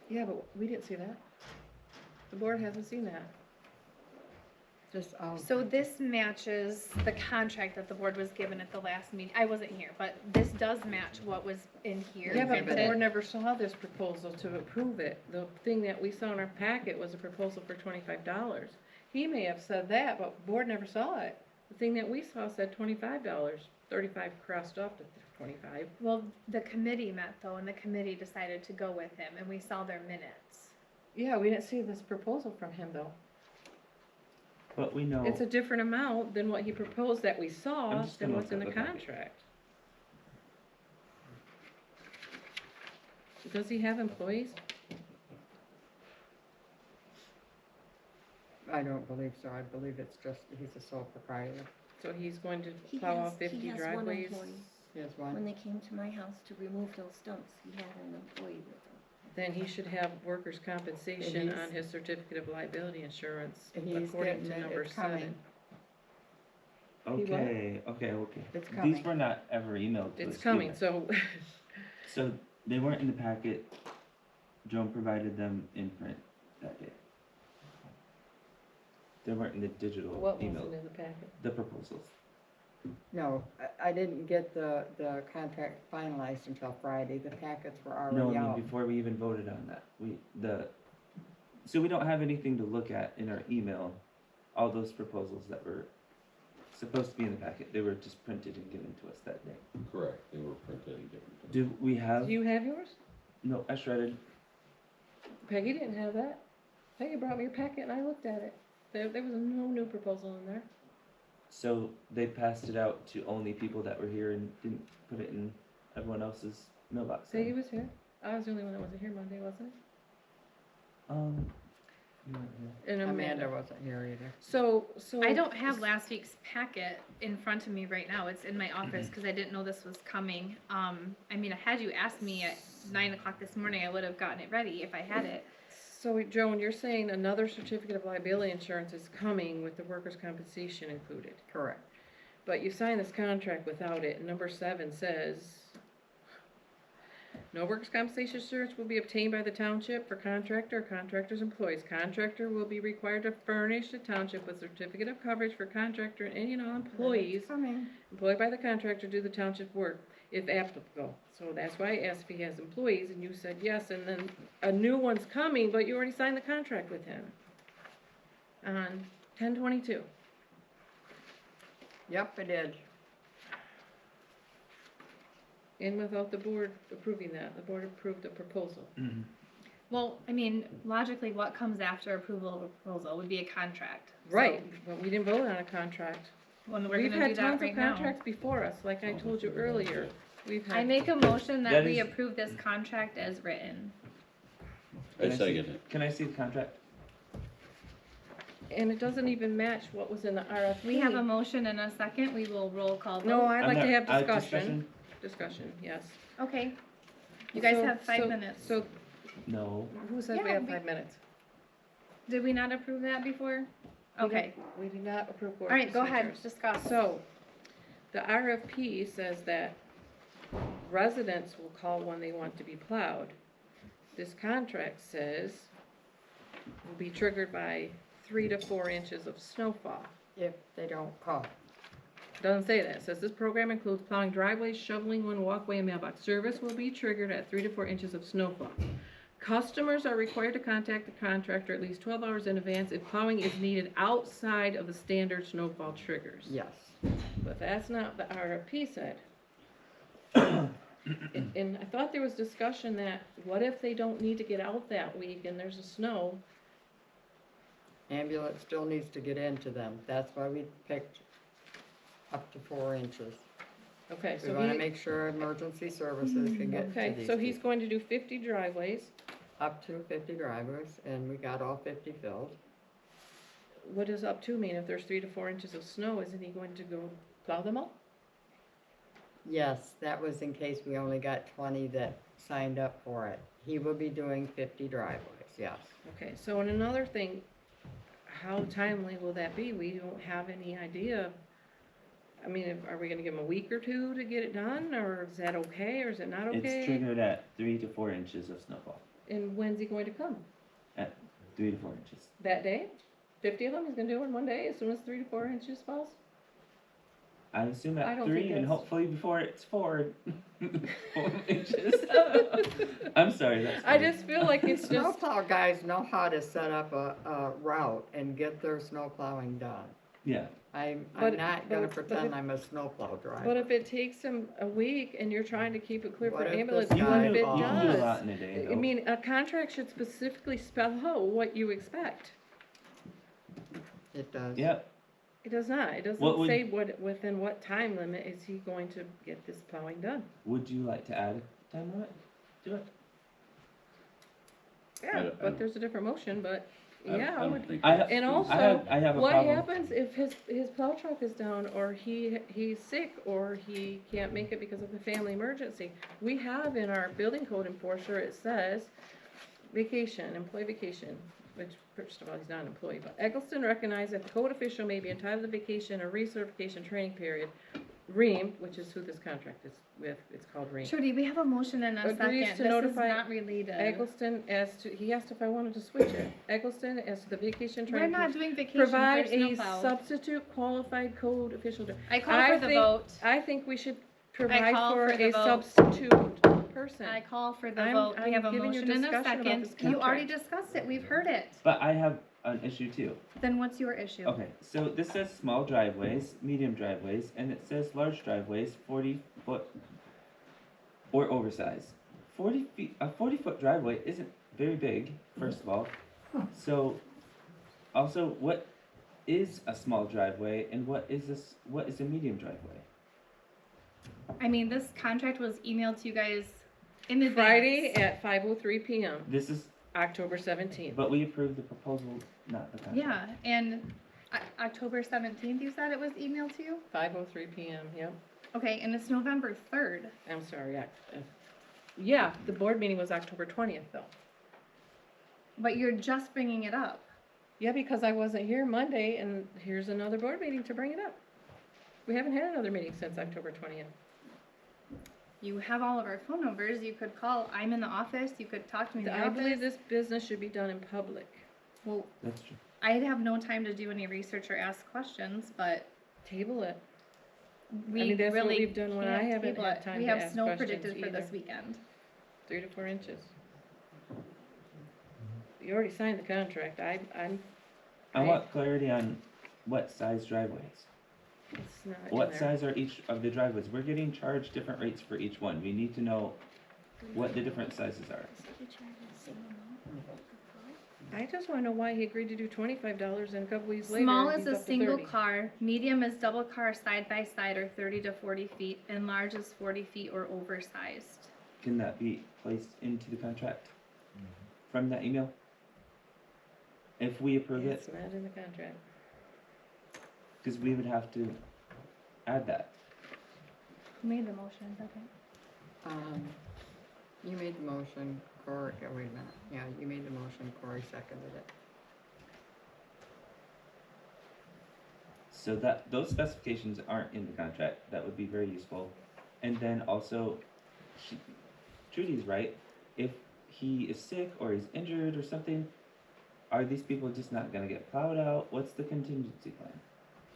Speaker 9: Yeah, but we didn't see that. The board hasn't seen that.
Speaker 6: Just,
Speaker 1: So this matches the contract that the board was given at the last meeting. I wasn't here, but this does match what was in here.
Speaker 9: Yeah, but the
Speaker 1: printed.
Speaker 9: board never saw this proposal to approve it. The thing that we saw in our packet was a proposal for $25. He may have said that, but the board never saw it. The thing that we saw said $25, 35 crossed off to 25.
Speaker 1: Well, the committee met though, and the committee decided to go with him, and we saw their minutes.
Speaker 9: Yeah, we didn't see this proposal from him though.
Speaker 4: But we know,
Speaker 9: It's a different amount than what he proposed that we saw
Speaker 4: I'm just
Speaker 9: than
Speaker 4: gonna
Speaker 9: what's in the
Speaker 4: look at the packet.
Speaker 9: contract. Does he have employees?
Speaker 6: I don't believe so. I believe it's just, he's a sole proprietor.
Speaker 9: So he's going to
Speaker 10: He
Speaker 9: plow
Speaker 10: has-
Speaker 9: off 50
Speaker 10: he has one
Speaker 9: driveways?
Speaker 10: employee.
Speaker 6: Here's
Speaker 10: When
Speaker 6: one.
Speaker 10: they came to my house to remove those stumps, he had an employee with him.
Speaker 9: Then he should have workers' compensation
Speaker 6: he's-
Speaker 9: on his certificate of liability insurance,
Speaker 6: And he's
Speaker 9: according
Speaker 6: getting
Speaker 9: to
Speaker 6: it,
Speaker 9: number
Speaker 6: it's coming.
Speaker 9: 7.
Speaker 4: okay.
Speaker 6: It's coming.
Speaker 4: These were not ever emailed to us.
Speaker 9: It's coming,
Speaker 4: either.
Speaker 9: so,
Speaker 4: So they weren't in the packet. Joan provided them in print that day. They weren't in the digital
Speaker 9: what
Speaker 4: email.
Speaker 9: wasn't in the packet?
Speaker 4: The proposals.
Speaker 6: No, I didn't get the contract finalized until Friday. The packets were
Speaker 4: No,
Speaker 6: already
Speaker 4: I mean
Speaker 6: out.
Speaker 4: before we even voted on that. So we don't have anything to look at in our email. All those proposals that were supposed to be in the packet, they were just printed and given to us that day.
Speaker 2: Correct, they were printed and given to me.
Speaker 4: Do we have?
Speaker 9: Do you have yours?
Speaker 4: No, I shredded.
Speaker 9: Peggy didn't have that. Peggy brought me your packet and I looked at it. There was no new proposal in there.
Speaker 4: So they passed it out to only people that were here and didn't put it in everyone else's mailbox.
Speaker 9: Peggy
Speaker 4: then?
Speaker 9: was here. I was the only one that wasn't here Monday, wasn't
Speaker 4: You weren't here.
Speaker 9: I? And
Speaker 6: Amanda wasn't here either.
Speaker 9: So.
Speaker 1: I don't have last week's packet in front of me right now. It's in my office because I didn't know this was coming. I mean, had you asked me at 9 o'clock this morning, I would have gotten it ready if I had it.
Speaker 9: So, Joan, you're saying another certificate of liability insurance is coming with the workers' compensation included.
Speaker 6: Correct.
Speaker 9: But you signed this contract without it. Number 7 says, no workers' compensation insurance will be obtained by the township for contractor or contractor's employees. Contractor will be required to furnish the township with certificate of coverage for contractor and any and all employees
Speaker 6: It's coming.
Speaker 9: employed by the contractor to do the township work, if applicable. So that's why I asked if he has employees, and you said yes, and then a new one's coming, but you already signed the contract with him on 10/22.
Speaker 6: Yep, I did.
Speaker 9: And without the board approving that, the board approved the proposal.
Speaker 4: Mhm.
Speaker 1: Well, I mean, logically, what comes after approval of a proposal would be a contract. So,
Speaker 9: Right, but we didn't vote on a contract.
Speaker 1: Well, we're
Speaker 9: We've
Speaker 1: gonna do
Speaker 9: had
Speaker 1: that
Speaker 9: tons
Speaker 1: right
Speaker 9: of
Speaker 1: now.
Speaker 9: contracts before us, like I told you earlier. We've
Speaker 1: I
Speaker 9: had,
Speaker 1: make a motion that
Speaker 4: That
Speaker 1: we
Speaker 4: is-
Speaker 1: approve this contract as written.
Speaker 2: I second it.
Speaker 4: Can I see the contract?
Speaker 9: and it doesn't even match what was in the RFP.
Speaker 1: We have a motion and a second, we will roll call vote.
Speaker 9: No, I'd
Speaker 4: I'm
Speaker 9: like to
Speaker 4: not-
Speaker 9: have discussion. Discussion, yes.
Speaker 1: Okay, you guys
Speaker 9: So-
Speaker 1: have 5
Speaker 9: so-
Speaker 1: minutes.
Speaker 9: So,
Speaker 4: No.
Speaker 9: who said we
Speaker 1: Yeah,
Speaker 9: have
Speaker 1: we-
Speaker 9: 5 minutes?
Speaker 1: Did we not approve that before? Okay,
Speaker 9: We did not approve board
Speaker 1: alright, go ahead,
Speaker 9: procedures.
Speaker 1: discuss.
Speaker 9: So, the RFP says that residents will call when they want to be plowed. This contract says will be triggered by 3 to 4 inches of snowfall.
Speaker 6: If they don't call.
Speaker 9: Doesn't say that. It says this program includes plowing driveways, shoveling one walkway, and mailbox. Service will be triggered at 3 to 4 inches of snowfall. Customers are required to contact the contractor at least 12 hours in advance if plowing is needed outside of the standard snowfall triggers.
Speaker 6: Yes.
Speaker 9: But that's not what the RFP said. And I thought there was discussion that, what if they don't need to get out that week and there's a snow?
Speaker 6: Ambulance still needs to get into them. That's why we picked up to 4 inches.
Speaker 9: Okay,
Speaker 6: We
Speaker 9: so
Speaker 6: wanna
Speaker 9: he,
Speaker 6: make sure emergency services can get to
Speaker 9: okay,
Speaker 6: these
Speaker 9: so he's
Speaker 6: people.
Speaker 9: going to do 50 driveways.
Speaker 6: Up to 50 drivers, and we got all 50 filled.
Speaker 9: What does up to mean? If there's 3 to 4 inches of snow, isn't he going to go plow them all?
Speaker 6: Yes, that was in case we only got 20 that signed up for it. He will be doing 50 driveways, yes.
Speaker 9: Okay, so and another thing, how timely will that be? We don't have any idea. I mean, are we gonna give him a week or two to get it done, or is that okay, or is it not okay?
Speaker 4: It's triggered at 3 to 4 inches of snowfall.
Speaker 9: And when's he going to come?
Speaker 4: At 3 to 4 inches.
Speaker 9: That day? 50 of them he's gonna do in one day, as soon as 3 to 4 inches falls?
Speaker 4: I assume
Speaker 9: I
Speaker 4: at
Speaker 9: don't
Speaker 4: 3
Speaker 9: think
Speaker 4: and
Speaker 9: that's-
Speaker 4: hopefully before it's 4, 4 inches. I'm sorry, that's
Speaker 9: I
Speaker 4: funny.
Speaker 9: just feel like it's just,
Speaker 6: Snowplow guys know how to set up a route and get their snow plowing done.
Speaker 4: Yeah,
Speaker 6: I'm
Speaker 9: But-
Speaker 6: not gonna
Speaker 9: but
Speaker 6: pretend
Speaker 9: if-
Speaker 6: I'm a snowplow driver.
Speaker 9: but if it takes him a week and you're trying to keep it clear for
Speaker 6: What if this
Speaker 9: ambulance,
Speaker 6: guy
Speaker 4: you
Speaker 9: what
Speaker 4: can
Speaker 9: if
Speaker 4: do,
Speaker 9: it
Speaker 6: calls?
Speaker 4: you can do a
Speaker 9: does?
Speaker 4: lot in a day
Speaker 9: I
Speaker 4: though.
Speaker 9: mean, a contract should specifically spell out what you expect.
Speaker 6: It does.
Speaker 4: Yep,
Speaker 9: It does not. It
Speaker 4: What
Speaker 9: doesn't
Speaker 4: would-
Speaker 9: say within what time limit is he going to get this plowing done.
Speaker 4: would you like to add a time limit? Do it.
Speaker 9: Yeah, but there's a different motion, but yeah, I would.
Speaker 4: I have,
Speaker 9: And also,
Speaker 4: I have a
Speaker 9: what
Speaker 4: problem.
Speaker 9: happens if his plow truck is down, or he's sick, or he can't make it because of a family emergency? We have in our building code enforcer, it says, vacation, employee vacation, which, first of all, he's not an employee, but Eggleston recognized that the code official may be entitled to vacation or recertification training period. Ream, which is who this contract is with, it's called Ream.
Speaker 1: Trudy, we have a motion and a second,
Speaker 9: Agrees
Speaker 1: this
Speaker 9: to
Speaker 1: is
Speaker 9: notify
Speaker 1: not related.
Speaker 9: Eggleston as to, he asked if I wanted to switch it. Eggleston as to the vacation
Speaker 1: We're
Speaker 9: training.
Speaker 1: not doing vacation,
Speaker 9: Provide
Speaker 1: there's
Speaker 9: a
Speaker 1: snowplow.
Speaker 9: substitute qualified code official.
Speaker 1: I call
Speaker 9: I
Speaker 1: for the
Speaker 9: think-
Speaker 1: vote.
Speaker 9: I think we should provide
Speaker 1: call
Speaker 9: for
Speaker 1: for the
Speaker 9: a
Speaker 1: vote.
Speaker 9: substitute person.
Speaker 1: I call for the
Speaker 9: I'm-
Speaker 1: vote. We
Speaker 9: I'm
Speaker 1: have a
Speaker 9: giving you
Speaker 1: motion and a
Speaker 9: discussion about
Speaker 1: second.
Speaker 9: this
Speaker 1: You already
Speaker 9: contract.
Speaker 1: discussed it. We've heard it.
Speaker 4: But I have an issue too.
Speaker 1: Then what's your issue?
Speaker 4: Okay, so this says small driveways, medium driveways, and it says large driveways, 40 foot or oversized. 40 feet, a 40-foot driveway isn't very big, first of all. So, also, what is a small driveway and what is a medium driveway?
Speaker 1: I mean, this contract was emailed to you guys in advance.
Speaker 9: Friday at 5:03 PM,
Speaker 4: This is,
Speaker 9: October 17th.
Speaker 4: but we approved the proposal, not the contract.
Speaker 1: Yeah, and October 17th, you said it was emailed to you?
Speaker 9: 5:03 PM, yep.
Speaker 1: Okay, and it's November 3rd.
Speaker 9: I'm sorry, yeah, the board meeting was October 20th though.
Speaker 1: But you're just bringing it up.
Speaker 9: Yeah, because I wasn't here Monday, and here's another board meeting to bring it up. We haven't had another meeting since October 20th.
Speaker 1: You have all of our phone numbers. You could call. I'm in the office. You could talk to me in the
Speaker 9: I believe
Speaker 1: office.
Speaker 9: this business should be done in public.
Speaker 1: Well,
Speaker 4: That's true.
Speaker 1: I'd have no time to do any research or ask questions, but
Speaker 9: Table it.
Speaker 1: we
Speaker 9: mean, that's what
Speaker 1: really
Speaker 9: we've done when I
Speaker 1: can't
Speaker 9: haven't
Speaker 1: table
Speaker 9: had
Speaker 1: it.
Speaker 9: time
Speaker 1: We
Speaker 9: to
Speaker 1: have
Speaker 9: ask
Speaker 1: snow
Speaker 9: questions
Speaker 1: predicted for this
Speaker 9: either.
Speaker 1: weekend.
Speaker 9: 3 to 4 inches. You already signed the contract. I'm.
Speaker 4: I want clarity on what size driveways.
Speaker 9: It's not in
Speaker 4: What
Speaker 9: there.
Speaker 4: size are each of the driveways? We're getting charged different rates for each one. We need to know what the different sizes are.
Speaker 9: I just wanna know why he agreed to do $25 and a couple weeks later.
Speaker 1: Small
Speaker 9: he's
Speaker 1: is a
Speaker 9: up to
Speaker 1: single
Speaker 9: 30.
Speaker 1: car, medium is double car side by side or 30 to 40 feet, and large is 40 feet or oversized.
Speaker 4: Can that be placed into the contract from that email? If we approve it,
Speaker 9: It's not in the contract.
Speaker 4: because we would have to add that.
Speaker 1: Who made the motion? Okay.
Speaker 6: You made the motion, Corey, oh, wait a minute, yeah, you made the motion, Corey seconded it.
Speaker 4: So that, those specifications aren't in the contract, that would be very useful. And then also, Trudy's right, if he is sick or he's injured or something, are these people just not gonna get plowed out? What's the contingency plan?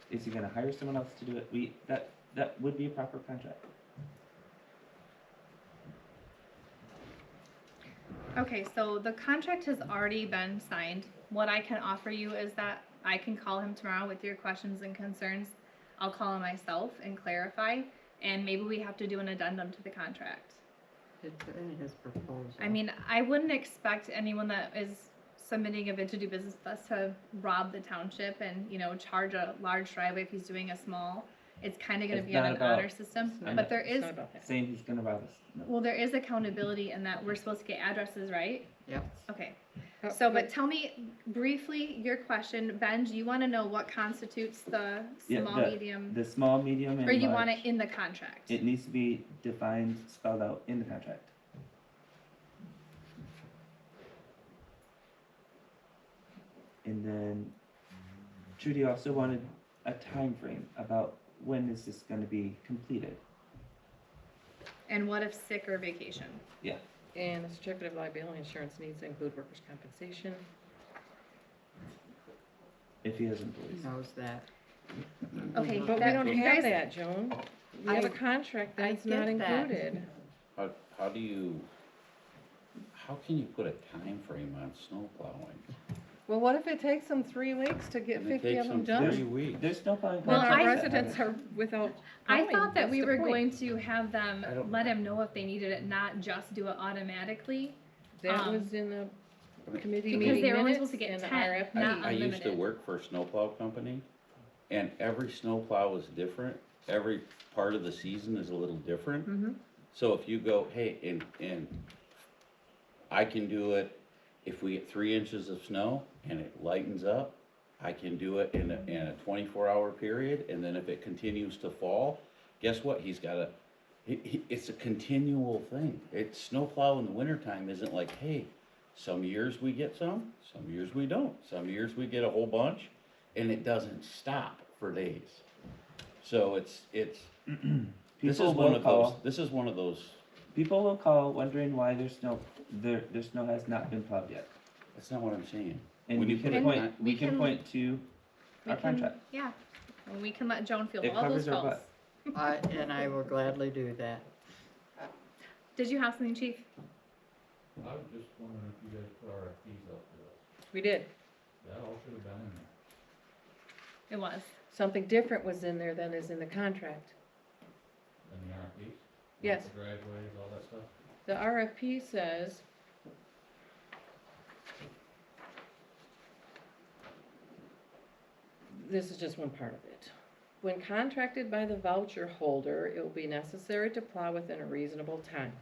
Speaker 4: Is he gonna hire someone else to do it? That would be a proper contract.
Speaker 1: Okay, so the contract has already been signed. What I can offer you is that I can call him tomorrow with your questions and concerns. I'll call him myself and clarify, and maybe we have to do an addendum to the contract.
Speaker 6: It's in his proposal.
Speaker 1: I mean, I wouldn't expect anyone that is submitting a bid to do business with us to rob the township and, you know, charge a large driveway if he's doing a small. It's kind of going to
Speaker 4: It's
Speaker 1: be on
Speaker 4: not
Speaker 1: an
Speaker 4: about-
Speaker 1: honor system,
Speaker 4: I'm
Speaker 1: but there
Speaker 9: It's
Speaker 1: is,
Speaker 9: not about that.
Speaker 4: Saying he's gonna rob us. No.
Speaker 1: well, there is accountability in that we're supposed to get addresses, right?
Speaker 6: Yep.
Speaker 1: Okay. So, but tell me briefly your question, Ben, do you want to know what constitutes the
Speaker 4: Yeah,
Speaker 1: small, medium,
Speaker 4: The small, medium, and
Speaker 1: or you want
Speaker 4: large.
Speaker 1: it in the contract?
Speaker 4: It needs to be defined, spelled out in the contract. And then Trudy also wanted a time frame about when is this gonna be completed?
Speaker 1: And what if sick or vacation?
Speaker 9: And the certificate of liability insurance needs to include workers' compensation.
Speaker 4: If he has
Speaker 6: He
Speaker 4: employees.
Speaker 6: knows that.
Speaker 1: Okay,
Speaker 9: But we
Speaker 1: that-
Speaker 9: don't
Speaker 1: you
Speaker 9: have
Speaker 1: guys-
Speaker 9: that, Joan. We have a
Speaker 6: I-
Speaker 9: contract
Speaker 6: I
Speaker 9: that's not
Speaker 6: get that.
Speaker 9: included.
Speaker 2: How do you, how can you put a time frame on snow plowing?
Speaker 9: Well, what if it takes them 3 weeks to get
Speaker 2: And it
Speaker 9: 50
Speaker 2: takes
Speaker 9: of them
Speaker 2: them
Speaker 9: done?
Speaker 2: 3 weeks.
Speaker 4: There's no plowing
Speaker 1: Well,
Speaker 4: contracts
Speaker 1: I-
Speaker 4: that have
Speaker 9: Residents
Speaker 4: it.
Speaker 9: are without
Speaker 1: I
Speaker 9: plowing,
Speaker 1: thought that
Speaker 9: that's
Speaker 1: we
Speaker 9: the
Speaker 1: were
Speaker 9: point.
Speaker 1: going to have them
Speaker 2: I don't-
Speaker 1: let him know if they needed it, not just do it automatically.
Speaker 9: That
Speaker 1: um,
Speaker 9: was in the
Speaker 2: I mean,
Speaker 9: committee
Speaker 1: Because
Speaker 9: meeting
Speaker 1: they were only
Speaker 9: minutes
Speaker 1: supposed to get
Speaker 9: and the
Speaker 1: 10,
Speaker 9: RFP.
Speaker 1: not
Speaker 2: I used to
Speaker 1: unlimited.
Speaker 2: work for a snowplow company, and every snowplow is different. Every part of the season is a little different.
Speaker 9: Mhm.
Speaker 2: So if you go, hey, and I can do it if we get 3 inches of snow and it lightens up, I can do it in a 24-hour period, and then if it continues to fall, guess what? He's got it's a continual thing. It's snowplow in the wintertime isn't like, hey, some years we get some years we don't. Some years we get a whole bunch, and it doesn't stop for days. So this is
Speaker 4: People
Speaker 2: one
Speaker 4: will
Speaker 2: of those,
Speaker 4: call,
Speaker 2: this is one of those,
Speaker 4: people will call wondering why their snow has not been plowed yet.
Speaker 2: that's not what I'm saying.
Speaker 4: And
Speaker 2: When
Speaker 4: we
Speaker 2: you
Speaker 4: can
Speaker 2: put a
Speaker 4: point,
Speaker 2: con-
Speaker 4: we can point to
Speaker 1: We
Speaker 4: our
Speaker 1: can-
Speaker 4: contract.
Speaker 1: Yeah, and we can let Joan field
Speaker 4: It
Speaker 1: all those
Speaker 4: covers our
Speaker 1: calls.
Speaker 4: butt.
Speaker 6: And I will gladly do that.
Speaker 1: Did you have something, chief?
Speaker 7: I was just wondering if you guys put RFPs out to us.
Speaker 9: We did.
Speaker 7: That all should have been in there.
Speaker 1: It was.
Speaker 9: Something different was in there than is in the contract.
Speaker 7: In the RFPs?
Speaker 9: Yes.
Speaker 7: The driveways, all that stuff?
Speaker 9: The RFP says, this is just one part of it. When contracted by the voucher holder, it will be necessary to plow within a reasonable time.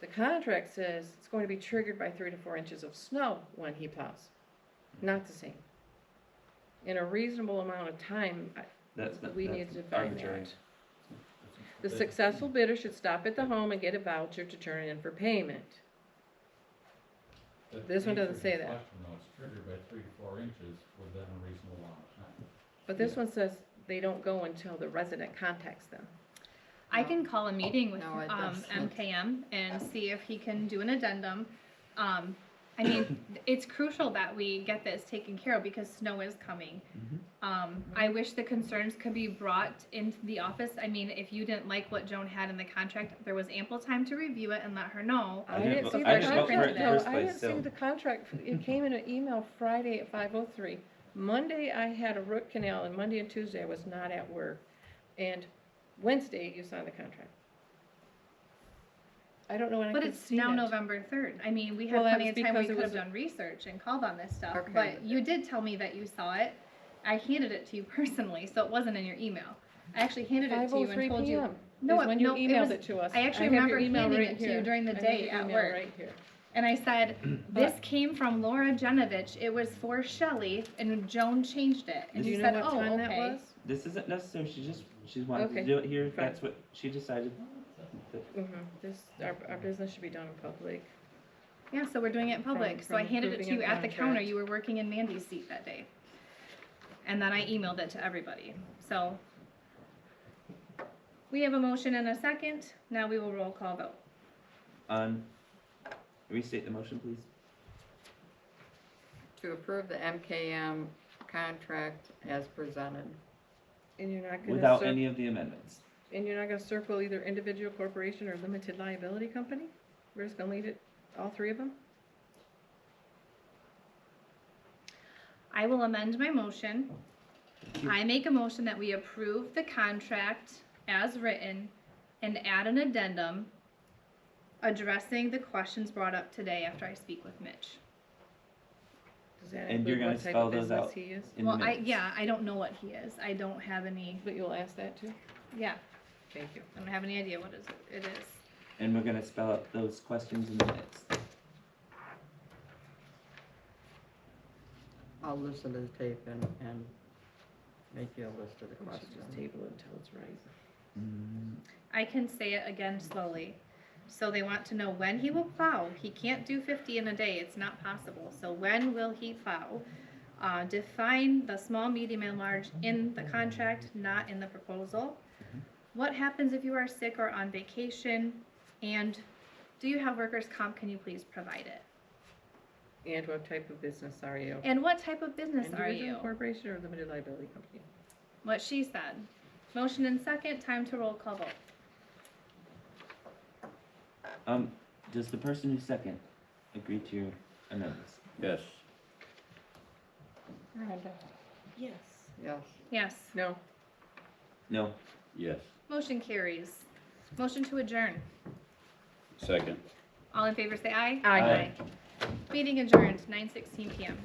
Speaker 9: The contract says it's going to be triggered by 3 to 4 inches of snow when he plows. Not the same. In a reasonable amount of time, we need to define
Speaker 4: arbitrary.
Speaker 9: that. The successful bidder should stop at the home and get a voucher to turn in for payment.
Speaker 7: That
Speaker 9: This one doesn't
Speaker 7: answers
Speaker 9: say
Speaker 7: the
Speaker 9: that.
Speaker 7: question, though. It's triggered by 3 to 4 inches within a reasonable amount of time.
Speaker 9: But this one says they don't go until the resident contacts them.
Speaker 1: I can call a meeting with
Speaker 6: No, it doesn't.
Speaker 1: MKM and see if he can do an addendum. I mean, it's crucial that we get this taken care of because snow is coming. I wish the concerns could be brought into the office. I mean, if you didn't like what Joan had in the contract, there was ample time to review it and let her know.
Speaker 9: I didn't see the
Speaker 4: I didn't vote for it in
Speaker 9: contract,
Speaker 4: the
Speaker 9: though.
Speaker 4: first
Speaker 9: I
Speaker 4: place,
Speaker 9: didn't see
Speaker 4: so-
Speaker 9: the contract. It came in an email Friday at 5:03. Monday, I had a root canal, and Monday and Tuesday, I was not at work. And Wednesday, you signed the contract. I don't know when I
Speaker 1: But
Speaker 9: could
Speaker 1: it's
Speaker 9: see
Speaker 1: now
Speaker 9: it.
Speaker 1: November 3rd. I mean, we had
Speaker 9: Well, that
Speaker 1: plenty
Speaker 9: was
Speaker 1: of time, we
Speaker 9: because it
Speaker 1: could have
Speaker 9: was a-
Speaker 1: done research and called on this stuff,
Speaker 6: Okay.
Speaker 1: but you did tell me that you saw it. I handed it to you personally, so it wasn't in your email. I actually handed it to you and
Speaker 9: 5:03
Speaker 1: told you.
Speaker 9: PM
Speaker 1: No,
Speaker 9: is when you
Speaker 1: no, it
Speaker 9: emailed
Speaker 1: was,
Speaker 9: it to us.
Speaker 1: I actually
Speaker 9: have your
Speaker 1: remember
Speaker 9: email
Speaker 1: handing
Speaker 9: right
Speaker 1: it to you
Speaker 9: here.
Speaker 1: during the
Speaker 9: I have
Speaker 1: day
Speaker 9: your
Speaker 1: at
Speaker 9: email
Speaker 1: work.
Speaker 9: right here.
Speaker 1: and I said, this came from Laura Genovich, it was for Shelley, and Joan changed it. And
Speaker 9: Do
Speaker 1: you
Speaker 9: you know
Speaker 1: said,
Speaker 9: what
Speaker 1: oh,
Speaker 9: time that
Speaker 1: okay.
Speaker 9: was?
Speaker 4: This isn't necessary, she wanted
Speaker 9: Okay,
Speaker 4: to do it here,
Speaker 9: fine.
Speaker 4: that's what she decided.
Speaker 9: This, our business should be done in public.
Speaker 1: Yeah, so we're doing it in public. So I
Speaker 9: from
Speaker 1: handed it to
Speaker 9: approving
Speaker 1: you
Speaker 9: a
Speaker 1: at the counter.
Speaker 9: contract.
Speaker 1: You were working in Mandy's seat that day. And then I emailed it to everybody. So we have a motion and a second. Now we will roll call vote.
Speaker 4: Restate the motion, please.
Speaker 6: To approve the MKM contract as presented.
Speaker 9: And you're not gonna
Speaker 4: Without any of the amendments.
Speaker 9: and you're not gonna circle either individual corporation or limited liability company? We're just gonna leave it, all three of them?
Speaker 1: I will amend my motion.
Speaker 4: Thank you.
Speaker 1: I make a motion that we approve the contract as written and add an addendum addressing the questions brought up today after I speak with Mitch.
Speaker 9: Does that
Speaker 4: And you're
Speaker 9: include
Speaker 4: gonna
Speaker 9: what type
Speaker 4: spell
Speaker 9: of
Speaker 4: those
Speaker 9: business
Speaker 4: out.
Speaker 9: he is?
Speaker 4: In the
Speaker 1: Well,
Speaker 4: minutes.
Speaker 1: I don't know what he is. I don't have any,
Speaker 9: But you'll ask that too?
Speaker 1: yeah,
Speaker 9: Thank you.
Speaker 1: I don't have any idea what it is.
Speaker 4: And we're gonna spell out those questions in the minutes.
Speaker 6: I'll listen to the tape and make you a list of the
Speaker 9: We should just
Speaker 6: questions.
Speaker 9: table it until it's right.
Speaker 1: I can say it again slowly. So they want to know when he will plow. He can't do 50 in a day. It's not possible. So when will he plow? Define the small, medium, and large in the contract, not in the proposal. What happens if you are sick or on vacation? And do you have workers' comp? Can you please provide it?
Speaker 9: And what type of business are you?
Speaker 1: And what type of business are you?
Speaker 9: Individual corporation or limited liability company?
Speaker 1: What she said. Motion and second, time to roll call vote.
Speaker 4: Does the person who second agree to your amendments?
Speaker 2: Yes.
Speaker 10: Yes.
Speaker 6: Yes.
Speaker 1: Yes.
Speaker 9: No.
Speaker 4: No.
Speaker 2: Yes.
Speaker 1: Motion carries. Motion to adjourn.
Speaker 2: Second.
Speaker 1: All in favor say aye.
Speaker 9: Aye.
Speaker 1: Meeting adjourned, 9:16 PM.